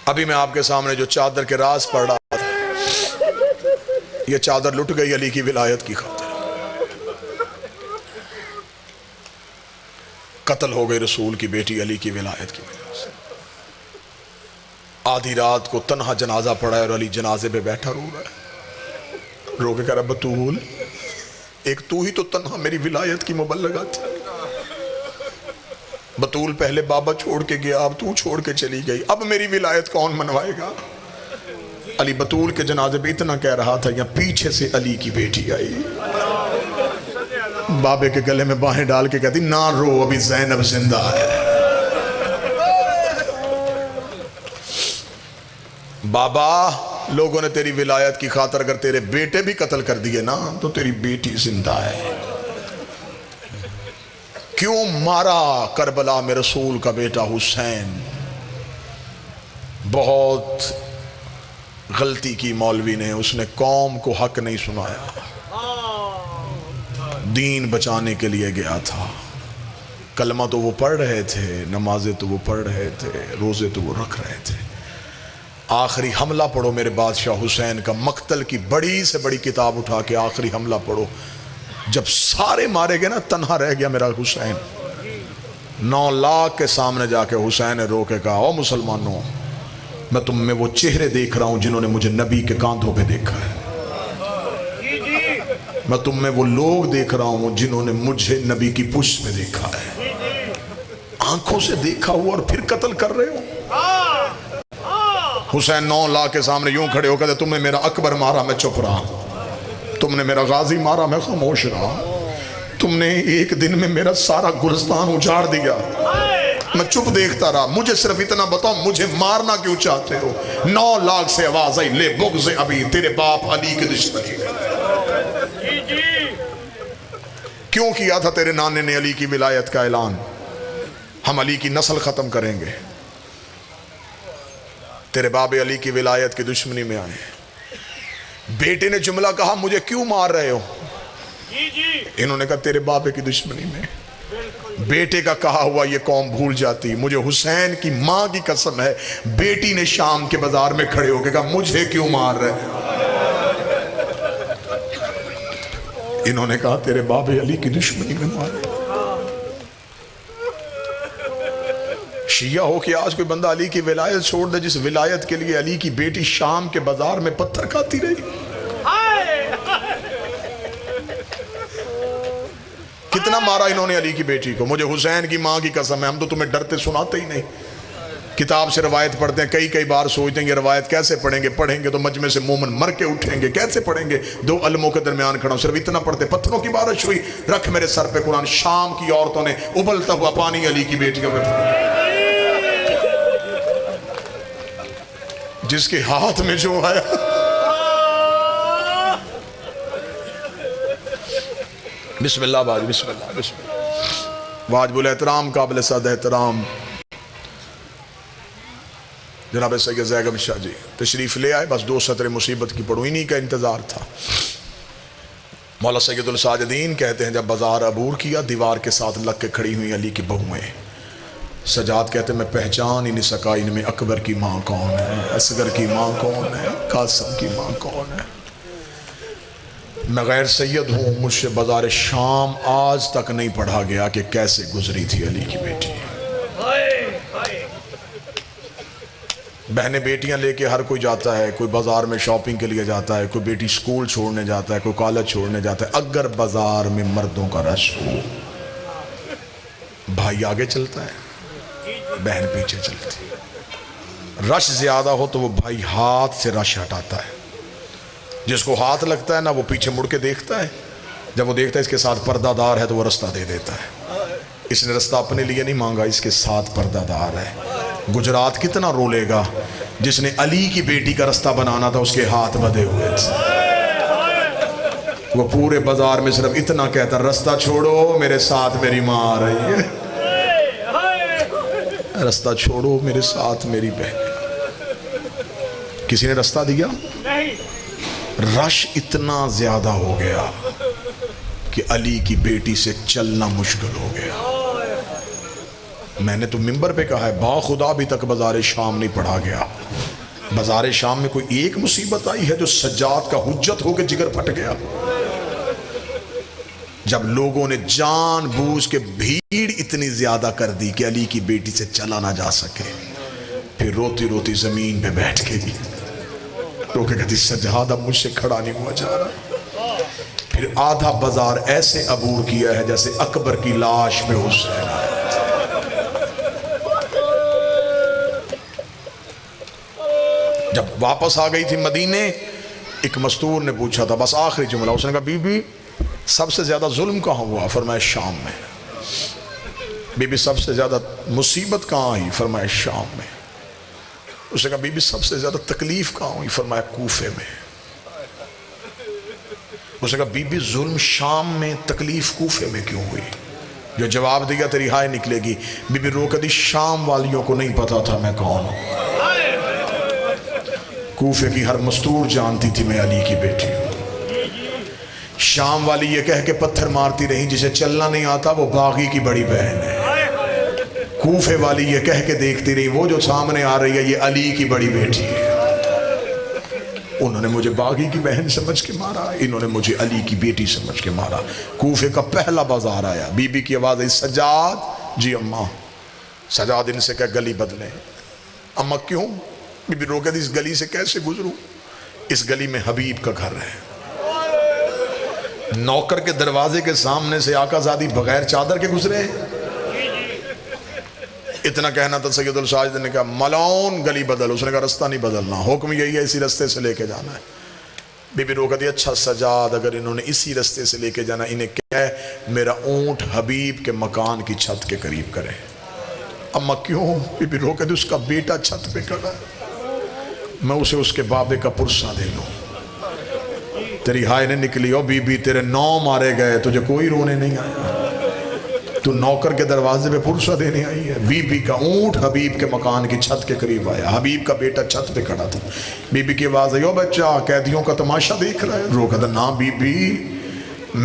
ابھی میں آپ کے سامنے جو چادر کے راز پڑھ رہا تھا، یہ چادر لٹ گئی علی کی ولایت کی خاطر، قتل ہو گئی رسول کی بیٹی علی کی ولایت کی وجہ سے۔ آدھی رات کو تنہا جنازہ پڑھا ہے اور علی جنازے پہ بیٹھا رو رہا ہے، رو کے کہہ رہا بطول ایک تو ہی تو تنہا میری ولایت کی مبلغہ تھی، بطول پہلے بابا چھوڑ کے گیا، اب تو چھوڑ کے چلی گئی، اب میری ولایت کون منوائے گا؟ علی بطول کے جنازے پہ اتنا کہہ رہا تھا، یا پیچھے سے علی کی بیٹی آئی، بابے کے گلے میں باہیں ڈال کے کہتی نہ رو ابھی زینب زندہ ہے۔ بابا لوگوں نے تیری ولایت کی خاطر اگر تیرے بیٹے بھی قتل کر دیے نا تو تیری بیٹی زندہ ہے۔ کیوں مارا کربلا میں رسول کا بیٹا حسین؟ بہت غلطی کی مولوی نے، اس نے قوم کو حق نہیں سنایا، دین بچانے کے لیے گیا تھا، کلمہ تو وہ پڑھ رہے تھے، نمازیں تو وہ پڑھ رہے تھے، روزے تو وہ رکھ رہے تھے، آخری حملہ پڑھو میرے بادشاہ حسین کا، مقتل کی بڑی سے بڑی کتاب اٹھا کے آخری حملہ پڑھو، جب سارے مارے گئے نا تنہا رہ گیا میرا حسین، 9 لاکھ کے سامنے جا کے حسین نے رو کے کہا او مسلمانوں، میں تم میں وہ چہرے دیکھ رہا ہوں جنہوں نے مجھے نبی کے کاندھوں پہ دیکھا ہے، میں تم میں وہ لوگ دیکھ رہا ہوں جنہوں نے مجھے نبی کی پشت میں دیکھا ہے، آنکھوں سے دیکھا ہوا اور پھر قتل کر رہے ہو۔ حسین 9 لاکھ کے سامنے یوں کھڑے ہو کہتے تم نے میرا اکبر مارا میں چپ رہا، تم نے میرا غازی مارا میں خاموش رہا، تم نے ایک دن میں میرا سارا گلستان اجاڑ دیا میں چپ دیکھتا رہا، مجھے صرف اتنا بتاؤ مجھے مارنا کیوں چاہتے ہو؟ 9 لاکھ سے آواز آئی لے بغض ابھی، تیرے باپ علی کے دشمنی ہے، کیوں کیا تھا تیرے نانے نے علی کی ولایت کا اعلان؟ ہم علی کی نسل ختم کریں گے، تیرے باب علی کی ولایت کی دشمنی میں آئے، بیٹے نے جملہ کہا مجھے کیوں مار رہے ہو؟ انہوں نے کہا تیرے بابے کی دشمنی میں، بیٹے کا کہا ہوا یہ قوم بھول جاتی، مجھے حسین کی ماں کی قسم ہے بیٹی نے شام کے بازار میں کھڑے ہو کے کہا مجھے کیوں مار رہے؟ انہوں نے کہا تیرے باب علی کی دشمنی میں مارے۔ شیعہ ہو کہ آج کوئی بندہ علی کی ولایت چھوڑ دے جس ولایت کے لیے علی کی بیٹی شام کے بازار میں پتھر کھاتی رہی، کتنا مارا انہوں نے علی کی بیٹی کو، مجھے حسین کی ماں کی قسم ہے ہم تو تمہیں ڈرتے سناتے ہی نہیں، کتاب سے روایت پڑھتے ہیں، کئی بار سوچتے ہیں یہ روایت کیسے پڑھیں گے تو مجمع سے مومن مر کے اٹھیں گے، کیسے پڑھیں گے؟ 2 علموں کے درمیان کھڑا ہوں، صرف اتنا پڑھتے پتھروں کی بارش ہوئی، رکھ میرے سر پہ قرآن، شام کی عورتوں نے ابلتا ہوا پانی علی کی بیٹی کا، جس کے ہاتھ میں جو آیا بسم اللہ باج، بسم اللہ واجب الاحترام قابل صد احترام جناب سید زیگم شاہ جی تشریف لے آئے، بس 2 سطر مصیبت کی پڑھوں، انہی کا انتظار تھا۔ مولا سید الساجدین کہتے ہیں جب بازار عبور کیا دیوار کے ساتھ لگ کے کھڑی ہوئی علی کی بہویں، سجاد کہتے ہیں میں پہچان ہی نہیں سکا ان میں اکبر کی ماں کون ہے، اصغر کی ماں کون ہے، قاسم کی ماں کون ہے، میں غیر سید ہوں، مجھ سے بازار شام آج تک نہیں پڑھا گیا کہ کیسے گزری تھی علی کی بیٹی۔ بہنیں بیٹیاں لے کے ہر کوئی جاتا ہے، کوئی بازار میں شاپنگ کے لیے جاتا ہے، کوئی بیٹی سکول چھوڑنے جاتا ہے، کوئی کالج چھوڑنے جاتا ہے، اگر بازار میں مردوں کا رش ہو بھائی آگے چلتا ہے بہن پیچھے چلتی، رش زیادہ ہو تو وہ بھائی ہاتھ سے رش ہٹاتا ہے، جس کو ہاتھ لگتا ہے نا وہ پیچھے مڑ کے دیکھتا ہے، جب وہ دیکھتا ہے اس کے ساتھ پردہ دار ہے تو وہ رستہ دے دیتا ہے، اس نے رستہ اپنے لیے نہیں مانگا، اس کے ساتھ پردہ دار ہے۔ گجرات کتنا رولے گا جس نے علی کی بیٹی کا رستہ بنانا تھا، اس کے ہاتھ بدے ہوئے تھے، وہ پورے بازار میں صرف اتنا کہتا رستہ چھوڑو میرے ساتھ میری ماں آ رہی ہے، رستہ چھوڑو میرے ساتھ میری بہن۔ کسی نے رستہ دیا؟ رش اتنا زیادہ ہو گیا کہ علی کی بیٹی سے چلنا مشکل ہو گیا۔ میں نے تو منبر پہ کہا ہے با خدا بھی تک بازار شام نہیں پڑھا گیا، بازار شام میں کوئی ایک مصیبت آئی ہے جو سجاد کا حجت ہو کے جگر پھٹ گیا؟ جب لوگوں نے جان بوجھ کے بھیڑ اتنی زیادہ کر دی کہ علی کی بیٹی سے چلا نہ جا سکے، پھر روتی روتی زمین پہ بیٹھ گئی، رو کے کہتی سجاد اب مجھ سے کھڑا نہیں ہوا جا رہا، پھر آدھا بازار ایسے عبور کیا ہے جیسے اکبر کی لاش پہ حسین آیا۔ جب واپس آ گئی تھی مدینے، ایک مستور نے پوچھا تھا بس آخری جملہ، اس نے کہا بی بی سب سے زیادہ ظلم کہاں ہوا؟ فرمایا شام میں۔ بی بی سب سے زیادہ مصیبت کہاں آئی؟ فرمایا شام میں۔ اس نے کہا بی بی سب سے زیادہ تکلیف کہاں ہوئی؟ فرمایا کوفے میں۔ اس نے کہا بی بی ظلم شام میں تکلیف کوفے میں کیوں ہوئی؟ جو جواب دیا تیری ہائے نکلے گی۔ بی بی رو کہتی شام والیوں کو نہیں پتا تھا میں کون ہوں، کوفے کی ہر مستور جانتی تھی میں علی کی بیٹی ہوں۔ شام والی یہ کہہ کے پتھر مارتی رہی جسے چلنا نہیں آتا وہ باغی کی بڑی بہن ہے۔ کوفے والی یہ کہہ کے دیکھتی رہی وہ جو سامنے آ رہی ہے یہ علی کی بڑی بیٹی ہے۔ انہوں نے مجھے باغی کی بہن سمجھ کے مارا، انہوں نے مجھے علی کی بیٹی سمجھ کے مارا۔ کوفے کا پہلا بازار آیا، بی بی کی آواز ہے سجاد، جی اماں۔ سجاد ان سے کہا گلی بدلیں۔ اماں کیوں؟ بی بی رو کہتی اس گلی سے کیسے گزروں؟ اس گلی میں حبیب کا گھر ہے۔ نوکر کے دروازے کے سامنے سے آقا زادی بغیر چادر کے گزرے۔ اتنا کہنا تھا سید الساجد نے کہا ملعون گلی بدل، اس نے کہا رستہ نہیں بدلنا، حکم یہی ہے اسی رستے سے لے کے جانا ہے۔ بی بی رو کہتی اچھا سجاد اگر انہوں نے اسی رستے سے لے کے جانا انہیں کیا ہے میرا اونٹ حبیب کے مکان کی چھت کے قریب کرے۔ اما کیوں؟ بی بی رو کہتی اس کا بیٹا چھت پہ کھڑا ہے، میں اسے اس کے بابے کا پرسہ دے لوں۔ تیری ہائے نے نکلی او بی بی تیرے 9 مارے گئے تجھے کوئی رونے نہیں آیا، تو نوکر کے دروازے پہ پرسہ دینے آئی ہے۔ بی بی کا اونٹ حبیب کے مکان کی چھت کے قریب آیا، حبیب کا بیٹا چھت پہ کھڑا تھا۔ بی بی کی آواز ہے او بچہ قیدیوں کا تماشا دیکھ رہا ہے؟ رو کہتا نا بی بی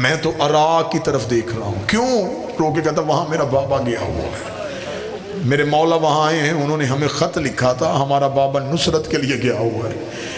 میں تو عراق کی طرف دیکھ رہا ہوں۔ کیوں؟ رو کے کہتا وہاں میرا بابا گیا ہوا ہے، میرے مولا وہاں آئے ہیں، انہوں نے ہمیں خط لکھا تھا ہمارا بابا نصرت کے لیے گیا ہوا ہے۔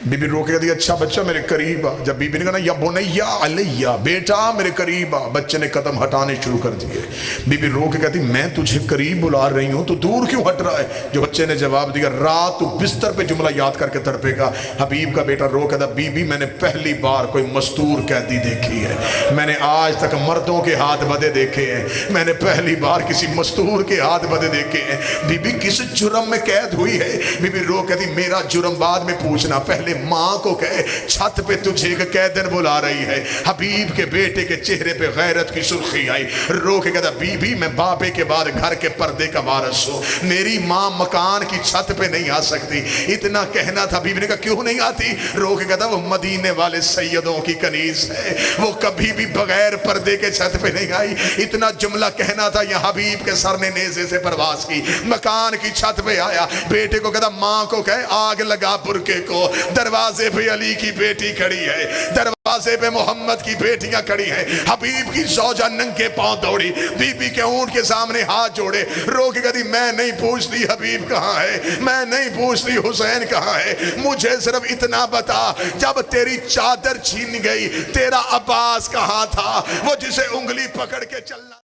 بی بی رو کے کہتی اچھا بچہ میرے قریب آ۔ جب بی بی نے کہا یا بنیا علیہ بیٹا میرے قریب آ، بچے نے قدم ہٹانے شروع کر دیے۔ بی بی رو کے کہتی میں تجھے قریب بلا رہی ہوں تو دور کیوں ہٹ رہا ہے؟ جو بچے نے جواب دیا رات تو بستر پہ جملہ یاد کر کے تڑپے گا۔ حبیب کا بیٹا رو کہتا بی بی میں نے پہلی بار کوئی مستور قیدی دیکھی ہے، میں نے آج تک مردوں کے ہاتھ بدے دیکھے ہیں، میں نے پہلی بار کسی مستور کے ہاتھ بدے دیکھے ہیں۔ بی بی کس جرم میں قید ہوئی ہے؟ بی بی رو کہتی میرا جرم بعد میں پوچھنا، پہلے ماں کو کہے چھت پہ تجھے ایک قیدن بلا رہی ہے۔ حبیب کے بیٹے کے چہرے پہ غیرت کی سرخی آئی، رو کے کہتا بی بی میں باپے کے بعد گھر کے پردے کا وارث ہوں، میری ماں مکان کی چھت پہ نہیں آ سکتی۔ اتنا کہنا تھا، بی بی نے کہا کیوں نہیں آتی؟ رو کے کہتا وہ مدینے والے سیدوں کی کنیز ہے، وہ کبھی بھی بغیر پردے کے چھت پہ نہیں آئی۔ اتنا جملہ کہنا تھا یا حبیب کے سر نے نیزے سے پرواز کی، مکان کی چھت پہ آیا، بیٹے کو کہتا ماں کو کہے آگ لگا برکے کو، دروازے پہ علی کی بیٹی کھڑی ہے، دروازے پہ محمد کی بیٹیاں کھڑی ہیں۔ حبیب کی زوجہ ننگے پاؤں دوڑی، بی بی کے اونٹ کے سامنے ہاتھ جوڑے، رو کے کہتی میں نہیں پوچھتی حبیب کہاں ہے، میں نہیں پوچھتی حسین کہاں ہے، مجھے صرف اتنا بتا جب تیری چادر چھین گئی تیرا عباس کہاں تھا، وہ جسے انگلی پکڑ کے چلنا